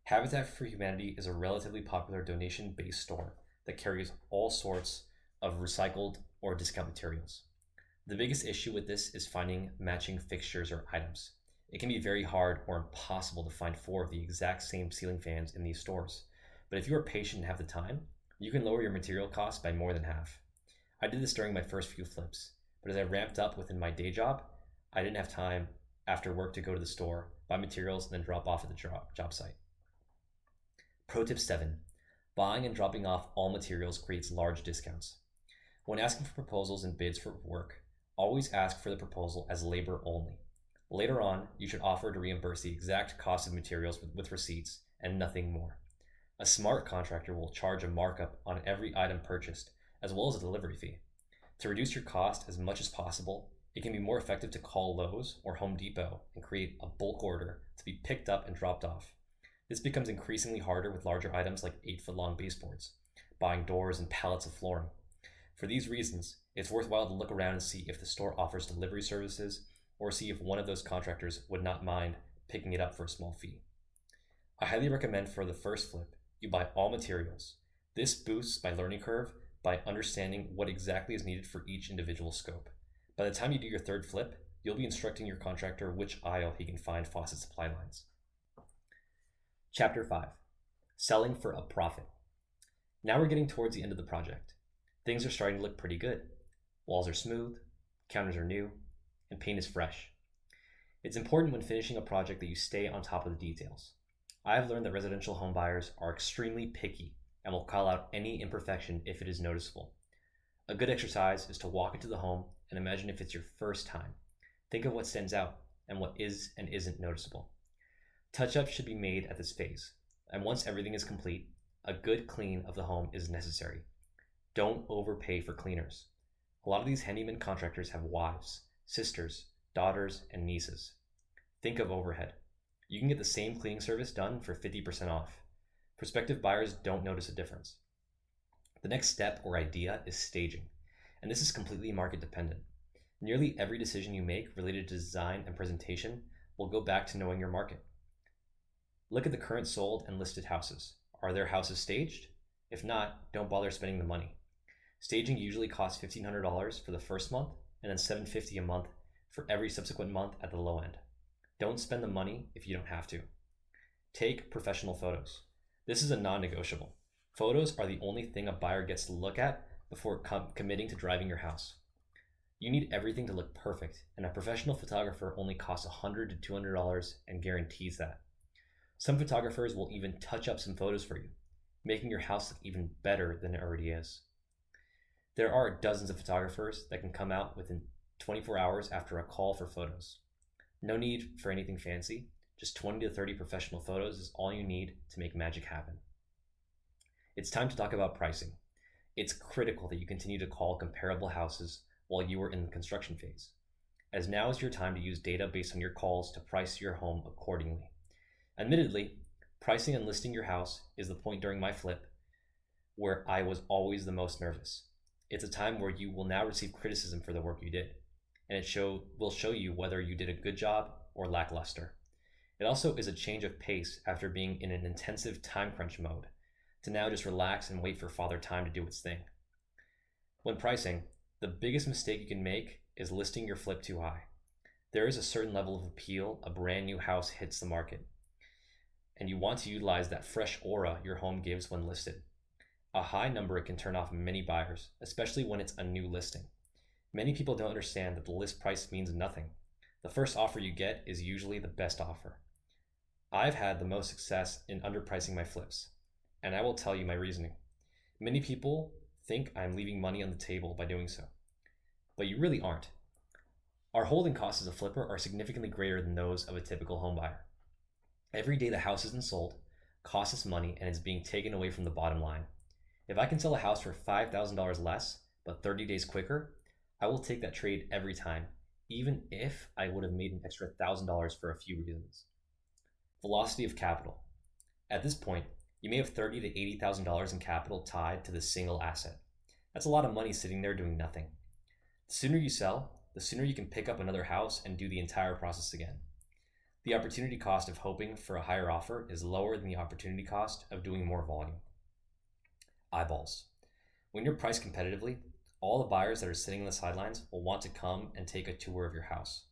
Habitat for Humanity is a relatively popular donation-based store that carries all sorts of recycled or discount materials. The biggest issue with this is finding matching fixtures or items. It can be very hard or impossible to find 4 of the exact same ceiling fans in these stores. But if you are patient and have the time, you can lower your material costs by more than half. I did this during my first few flips, but as I ramped up within my day job, I didn't have time after work to go to the store, buy materials, and then drop off at the job site. Pro tip 7. Buying and dropping off all materials creates large discounts. When asking for proposals and bids for work, always ask for the proposal as labor only. Later on, you should offer to reimburse the exact cost of materials with receipts and nothing more. A smart contractor will charge a markup on every item purchased, as well as a delivery fee. To reduce your cost as much as possible, it can be more effective to call Lowe's or Home Depot and create a bulk order to be picked up and dropped off. This becomes increasingly harder with larger items like 8-foot-long baseboards, buying doors and pallets of flooring. For these reasons, it's worthwhile to look around and see if the store offers delivery services or see if one of those contractors would not mind picking it up for a small fee. I highly recommend for the first flip, you buy all materials. This boosts my learning curve by understanding what exactly is needed for each individual scope. By the time you do your third flip, you'll be instructing your contractor which aisle he can find faucet supply lines. Chapter 5. Selling for a profit. Now we're getting towards the end of the project. Things are starting to look pretty good. Walls are smooth, counters are new, and paint is fresh. It's important when finishing a project that you stay on top of the details. I have learned that residential home buyers are extremely picky and will call out any imperfection if it is noticeable. A good exercise is to walk into the home and imagine if it's your first time. Think of what stands out and what is and isn't noticeable. Touch-ups should be made at this phase, and once everything is complete, a good clean of the home is necessary. Don't overpay for cleaners. A lot of these handyman contractors have wives, sisters, daughters, and nieces. Think of overhead. You can get the same cleaning service done for 50% off. Prospective buyers don't notice a difference. The next step or idea is staging, and this is completely market dependent. Nearly every decision you make related to design and presentation will go back to knowing your market. Look at the current sold and listed houses. Are their houses staged? If not, don't bother spending the money. Staging usually costs $1,500 for the first month and then $750 a month for every subsequent month at the low end. Don't spend the money if you don't have to. Take professional photos. This is a non-negotiable. Photos are the only thing a buyer gets to look at before committing to driving your house. You need everything to look perfect, and a professional photographer only costs $100 to $200 and guarantees that. Some photographers will even touch up some photos for you, making your house look even better than it already is. There are dozens of photographers that can come out within 24 hours after a call for photos. No need for anything fancy, just 20 to 30 professional photos is all you need to make magic happen. It's time to talk about pricing. It's critical that you continue to call comparable houses while you are in the construction phase, as now is your time to use data based on your calls to price your home accordingly. Admittedly, pricing and listing your house is the point during my flip where I was always the most nervous. It's a time where you will now receive criticism for the work you did, and will show you whether you did a good job or lackluster. It also is a change of pace after being in an intensive time crunch mode to now just relax and wait for Father Time to do its thing. When pricing, the biggest mistake you can make is listing your flip too high. There is a certain level of appeal a brand new house hits the market, and you want to utilize that fresh aura your home gives when listed. A high number can turn off many buyers, especially when it's a new listing. Many people don't understand that the list price means nothing. The first offer you get is usually the best offer. I've had the most success in underpricing my flips, and I will tell you my reasoning. Many people think I'm leaving money on the table by doing so, but you really aren't. Our holding costs as a flipper are significantly greater than those of a typical home buyer. Every day the house isn't sold costs us money and is being taken away from the bottom line. If I can sell a house for $5,000 less, but 30 days quicker, I will take that trade every time, even if I would have made an extra $1,000 for a few reasons. Velocity of capital. At this point, you may have $30,000 to $80,000 in capital tied to this single asset. That's a lot of money sitting there doing nothing. The sooner you sell, the sooner you can pick up another house and do the entire process again. The opportunity cost of hoping for a higher offer is lower than the opportunity cost of doing more volume. Eyeballs. When you're priced competitively, all the buyers that are sitting on the sidelines will want to come and take a tour of your house.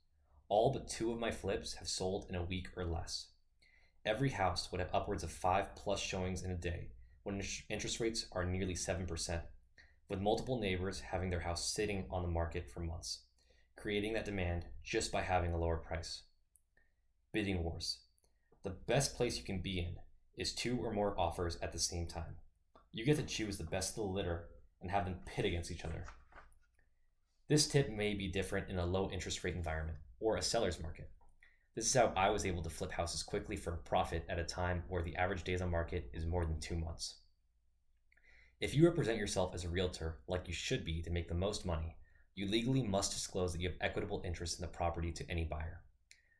All but 2 of my flips have sold in a week or less. Every house would have upwards of 5+ showings in a day when interest rates are nearly 7%, with multiple neighbors having their house sitting on the market for months, creating that demand just by having a lower price. Bidding wars. The best place you can be in is 2 or more offers at the same time. You get to choose the best of the litter and have them pit against each other. This tip may be different in a low interest rate environment or a seller's market. This is how I was able to flip houses quickly for a profit at a time where the average days on market is more than 2 months. If you represent yourself as a realtor like you should be to make the most money, you legally must disclose that you have equitable interest in the property to any buyer.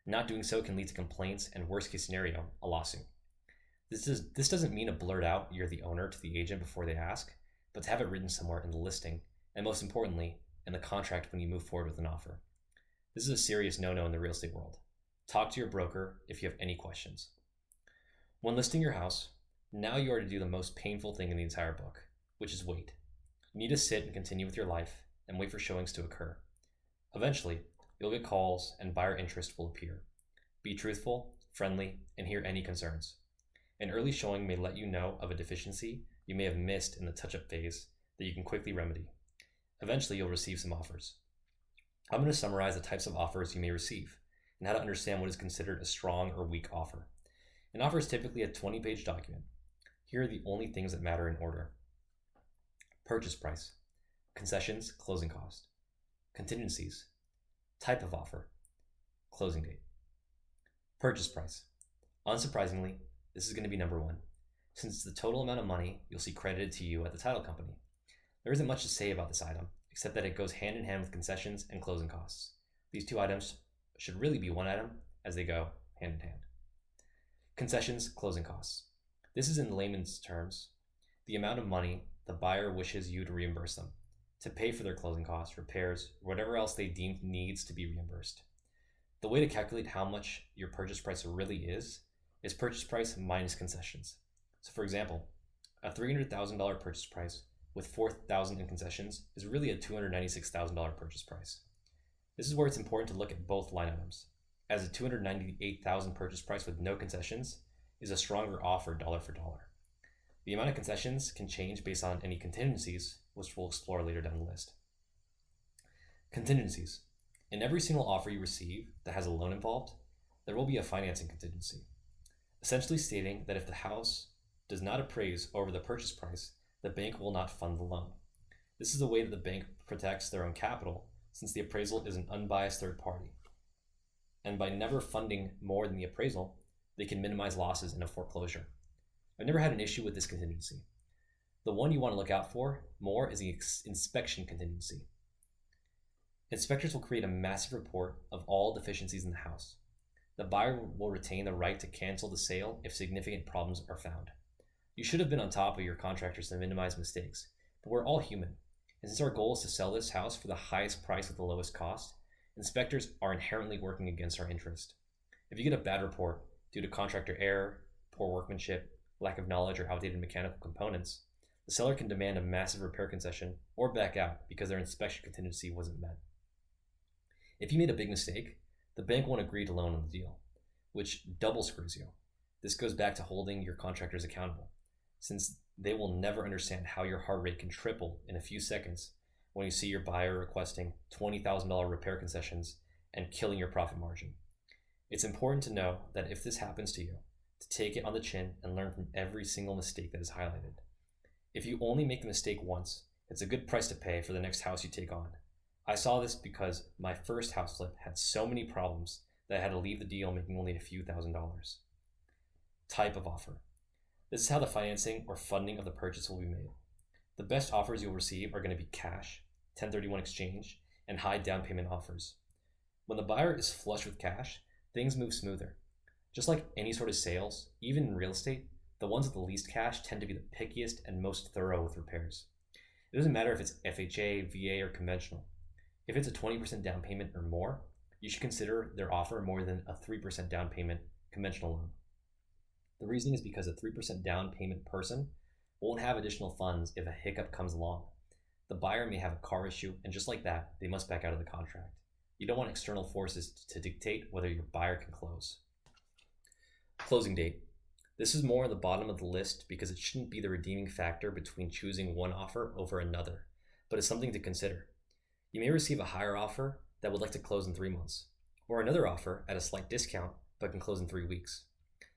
Not doing so can lead to complaints and, worst case scenario, a lawsuit. This doesn't mean to blurt out you're the owner to the agent before they ask, but to have it written somewhere in the listing, and most importantly, in the contract when you move forward with an offer. This is a serious no-no in the real estate world. Talk to your broker if you have any questions. When listing your house, now you are to do the most painful thing in the entire book, which is wait. You need to sit and continue with your life and wait for showings to occur. Eventually, you'll get calls and buyer interest will appear. Be truthful, friendly, and hear any concerns. An early showing may let you know of a deficiency you may have missed in the touch-up phase that you can quickly remedy. Eventually, you'll receive some offers. I'm going to summarize the types of offers you may receive and how to understand what is considered a strong or weak offer. An offer is typically a 20-page document. Here are the only things that matter in order. Purchase price, concessions, closing cost, contingencies, type of offer, closing date. Purchase price. Unsurprisingly, this is going to be number one, since it's the total amount of money you'll see credited to you at the title company. There isn't much to say about this item, except that it goes hand in hand with concessions and closing costs. These two items should really be one item, as they go hand in hand. Concessions, closing costs. This is, in layman's terms, the amount of money the buyer wishes you to reimburse them, to pay for their closing costs, repairs, or whatever else they deem needs to be reimbursed. The way to calculate how much your purchase price really is purchase price minus concessions. So for example, a $300,000 purchase price with $4,000 in concessions is really a $296,000 purchase price. This is where it's important to look at both line items, as a $298,000 purchase price with no concessions is a stronger offer dollar for dollar. The amount of concessions can change based on any contingencies, which we'll explore later down the list. Contingencies. In every single offer you receive that has a loan involved, there will be a financing contingency, essentially stating that if the house does not appraise over the purchase price, the bank will not fund the loan. This is a way that the bank protects their own capital, since the appraisal is an unbiased third party. And by never funding more than the appraisal, they can minimize losses in a foreclosure. I've never had an issue with this contingency. The one you want to look out for more is the inspection contingency. Inspectors will create a massive report of all deficiencies in the house. The buyer will retain the right to cancel the sale if significant problems are found. You should have been on top of your contractors to minimize mistakes, but we're all human. And since our goal is to sell this house for the highest price with the lowest cost, inspectors are inherently working against our interest. If you get a bad report due to contractor error, poor workmanship, lack of knowledge, or outdated mechanical components, the seller can demand a massive repair concession or back out because their inspection contingency wasn't met. If you made a big mistake, the bank won't agree to loan on the deal, which double screws you. This goes back to holding your contractors accountable, since they will never understand how your heart rate can triple in a few seconds when you see your buyer requesting $20,000 repair concessions and killing your profit margin. It's important to know that if this happens to you, to take it on the chin and learn from every single mistake that is highlighted. If you only make the mistake once, it's a good price to pay for the next house you take on. I saw this because my first house flip had so many problems that I had to leave the deal making only a few $1,000s. Type of offer. This is how the financing or funding of the purchase will be made. The best offers you'll receive are going to be cash, 1031 exchange, and high down payment offers. When the buyer is flush with cash, things move smoother. Just like any sort of sales, even in real estate, the ones with the least cash tend to be the pickiest and most thorough with repairs. It doesn't matter if it's FHA, VA, or conventional. If it's a 20% down payment or more, you should consider their offer more than a 3% down payment conventional loan. The reasoning is because a 3% down payment person won't have additional funds if a hiccup comes along. The buyer may have a car issue, and just like that, they must back out of the contract. You don't want external forces to dictate whether your buyer can close. Closing date. This is more at the bottom of the list because it shouldn't be the redeeming factor between choosing one offer over another, but it's something to consider. You may receive a higher offer that would like to close in 3 months, or another offer at a slight discount but can close in 3 weeks.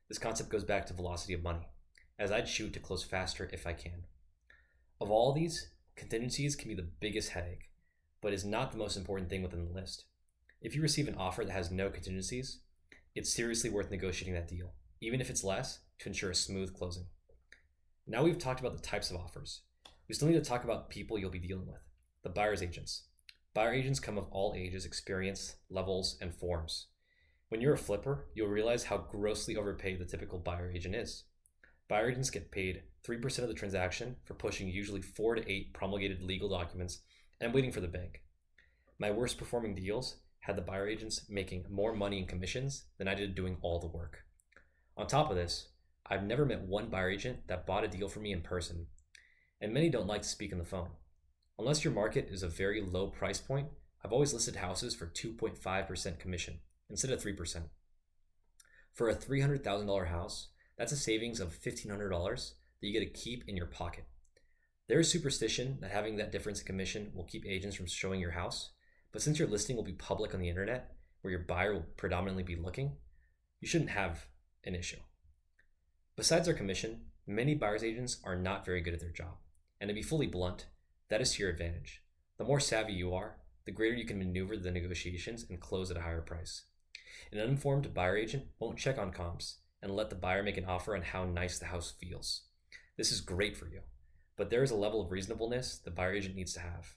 This concept goes back to velocity of money, as I'd shoot to close faster if I can. Of all these, contingencies can be the biggest headache, but is not the most important thing within the list. If you receive an offer that has no contingencies, it's seriously worth negotiating that deal, even if it's less, to ensure a smooth closing. Now we've talked about the types of offers. We still need to talk about people you'll be dealing with, the buyer's agents. Buyer agents come of all ages, experience, levels, and forms. When you're a flipper, you'll realize how grossly overpaid the typical buyer agent is. Buyer agents get paid 3% of the transaction for pushing usually 4 to 8 promulgated legal documents and waiting for the bank. My worst performing deals had the buyer agents making more money in commissions than I did doing all the work. On top of this, I've never met one buyer agent that bought a deal from me in person, and many don't like to speak on the phone. Unless your market is a very low price point, I've always listed houses for 2.5% commission instead of 3%. For a $300,000 house, that's a savings of $1,500 that you get to keep in your pocket. There is superstition that having that difference in commission will keep agents from showing your house, but since your listing will be public on the internet, where your buyer will predominantly be looking, you shouldn't have an issue. Besides their commission, many buyer's agents are not very good at their job, and to be fully blunt, that is to your advantage. The more savvy you are, the greater you can maneuver the negotiations and close at a higher price. An uninformed buyer agent won't check on comps and let the buyer make an offer on how nice the house feels. This is great for you, but there is a level of reasonableness the buyer agent needs to have.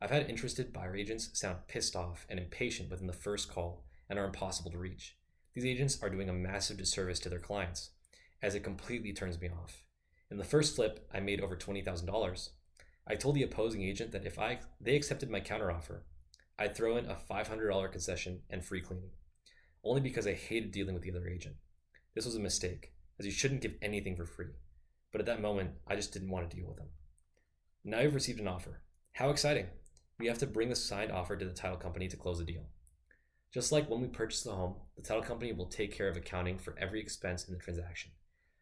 I've had interested buyer agents sound pissed off and impatient within the first call and are impossible to reach. These agents are doing a massive disservice to their clients, as it completely turns me off. In the first flip, I made over $20,000. I told the opposing agent that if they accepted my counteroffer, I'd throw in a $500 concession and free cleaning, only because I hated dealing with the other agent. This was a mistake, as you shouldn't give anything for free, but at that moment, I just didn't want to deal with them. Now you've received an offer. How exciting! We have to bring the signed offer to the title company to close the deal. Just like when we purchase the home, the title company will take care of accounting for every expense in the transaction,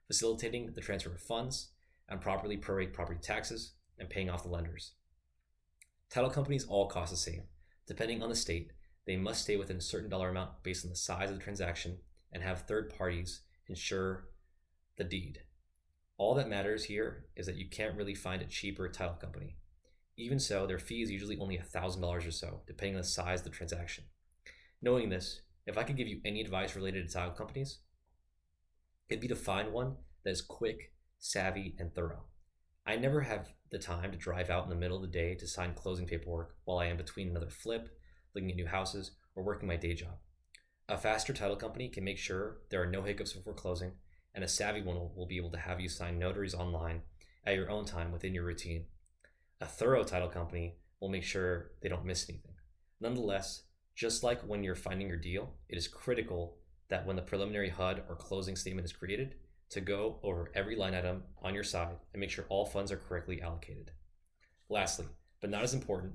facilitating the transfer of funds and properly prorate property taxes and paying off the lenders. Title companies all cost the same. Depending on the state, they must stay within a certain dollar amount based on the size of the transaction and have third parties insure the deed. All that matters here is that you can't really find a cheaper title company. Even so, their fee is usually only $1,000 or so, depending on the size of the transaction. Knowing this, if I could give you any advice related to title companies, it'd be to find one that is quick, savvy, and thorough. I never have the time to drive out in the middle of the day to sign closing paperwork while I am between another flip, looking at new houses, or working my day job. A faster title company can make sure there are no hiccups before closing, and a savvy one will be able to have you sign notaries online at your own time within your routine. A thorough title company will make sure they don't miss anything. Nonetheless, just like when you're finding your deal, it is critical that when the preliminary HUD or closing statement is created, to go over every line item on your side and make sure all funds are correctly allocated. Lastly, but not as important,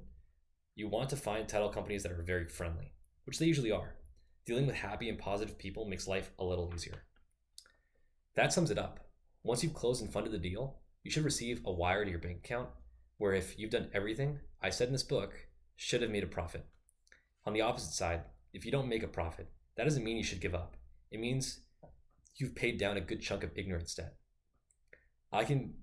you want to find title companies that are very friendly, which they usually are. Dealing with happy and positive people makes life a little easier. That sums it up. Once you've closed and funded the deal, you should receive a wire to your bank account where if you've done everything I said in this book, should have made a profit. On the opposite side, if you don't make a profit, that doesn't mean you should give up. It means you've paid down a good chunk of ignorance debt. I can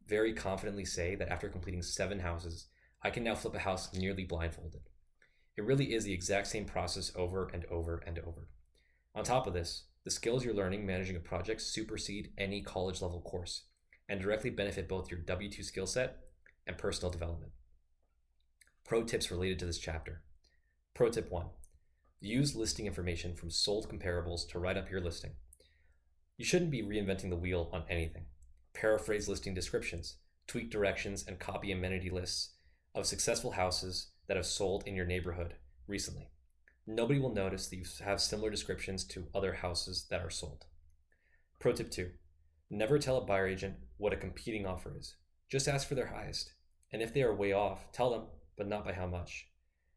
very confidently say that after completing 7 houses, I can now flip a house nearly blindfolded. It really is the exact same process over and over and over. On top of this, the skills you're learning managing a project supersede any college level course and directly benefit both your W-2 skill set and personal development. Pro tips related to this chapter. Pro tip 1. Use listing information from sold comparables to write up your listing. You shouldn't be reinventing the wheel on anything. Paraphrase listing descriptions, tweak directions, and copy amenity lists of successful houses that have sold in your neighborhood recently. Nobody will notice that you have similar descriptions to other houses that are sold. Pro tip 2. Never tell a buyer agent what a competing offer is. Just ask for their highest. And if they are way off, tell them, but not by how much.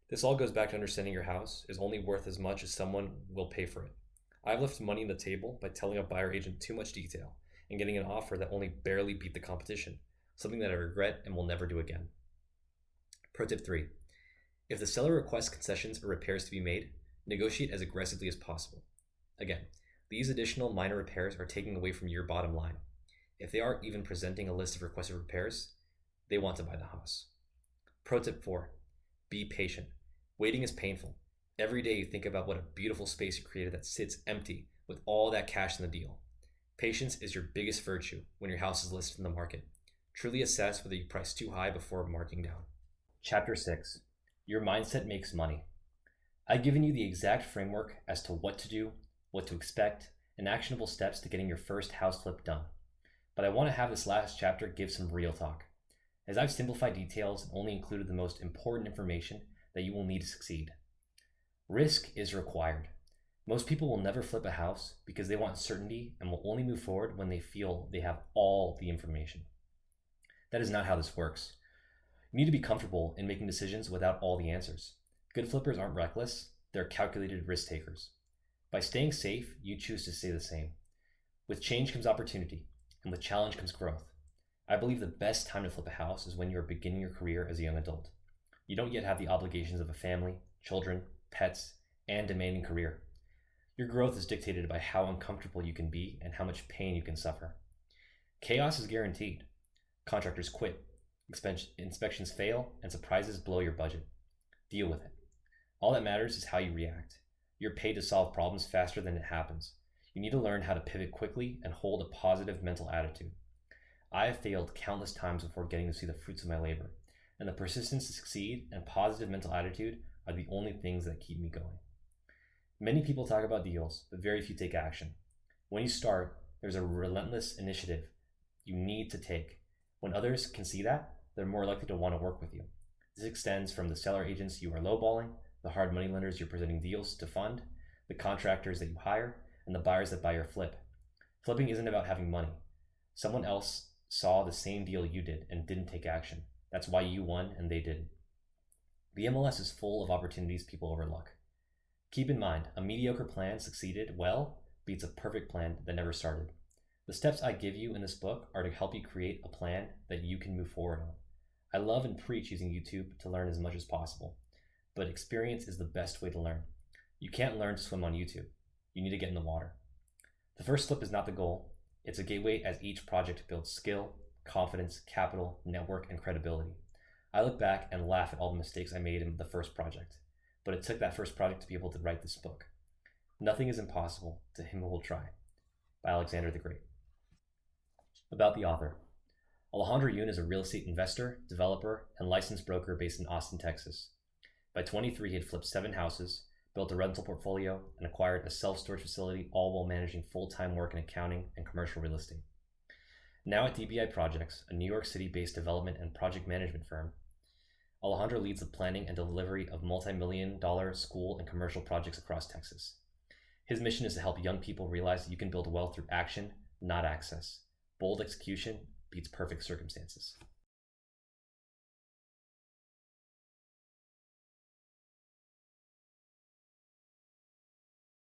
This all goes back to understanding your house is only worth as much as someone will pay for it. I've left money on the table by telling a buyer agent too much detail and getting an offer that only barely beat the competition, something that I regret and will never do again. Pro tip 3. If the seller requests concessions or repairs to be made, negotiate as aggressively as possible. Again, these additional minor repairs are taking away from your bottom line. If they aren't even presenting a list of requested repairs, they want to buy the house. Pro tip 4. Be patient. Waiting is painful. Every day you think about what a beautiful space you created that sits empty with all that cash in the deal. Patience is your biggest virtue when your house is listed in the market. Truly assess whether you price too high before marking down. Chapter 6. Your mindset makes money. I've given you the exact framework as to what to do, what to expect, and actionable steps to getting your first house flip done. But I want to have this last chapter give some real talk, as I've simplified details and only included the most important information that you will need to succeed. Risk is required. Most people will never flip a house because they want certainty and will only move forward when they feel they have all the information. That is not how this works. You need to be comfortable in making decisions without all the answers. Good flippers aren't reckless, they're calculated risk takers. By staying safe, you choose to stay the same. With change comes opportunity, and with challenge comes growth. I believe the best time to flip a house is when you are beginning your career as a young adult. You don't yet have the obligations of a family, children, pets, and demanding career. Your growth is dictated by how uncomfortable you can be and how much pain you can suffer. Chaos is guaranteed. Contractors quit, inspections fail, and surprises blow your budget. Deal with it. All that matters is how you react. You're paid to solve problems faster than it happens. You need to learn how to pivot quickly and hold a positive mental attitude. I have failed countless times before getting to see the fruits of my labor, and the persistence to succeed and positive mental attitude are the only things that keep me going. Many people talk about deals, but very few take action. When you start, there's a relentless initiative you need to take. When others can see that, they're more likely to want to work with you. This extends from the seller agents you are lowballing, the hard money lenders you're presenting deals to fund, the contractors that you hire, and the buyers that buy your flip. Flipping isn't about having money. Someone else saw the same deal you did and didn't take action. That's why you won and they didn't. The MLS is full of opportunities people overlook. Keep in mind, a mediocre plan succeeded well beats a perfect plan that never started. The steps I give you in this book are to help you create a plan that you can move forward on. I love and preach using YouTube to learn as much as possible, but experience is the best way to learn. You can't learn to swim on YouTube. You need to get in the water. The first flip is not the goal. It's a gateway as each project builds skill, confidence, capital, network, and credibility. I look back and laugh at all the mistakes I made in the first project, but it took that first project to be able to write this book. Nothing is impossible to him who will try, by Alexander the Great. About the author. Alejandro Yun is a real estate investor, developer, and licensed broker based in Austin, Texas. By 23, he had flipped 7 houses, built a rental portfolio, and acquired a self-storage facility, all while managing full-time work in accounting and commercial real estate. Now at DBI Projects, a New York City-based development and project management firm, Alejandro leads the planning and delivery of multi-million-dollar school and commercial projects across Texas. His mission is to help young people realize that you can build wealth through action, not access. Bold execution beats perfect circumstances.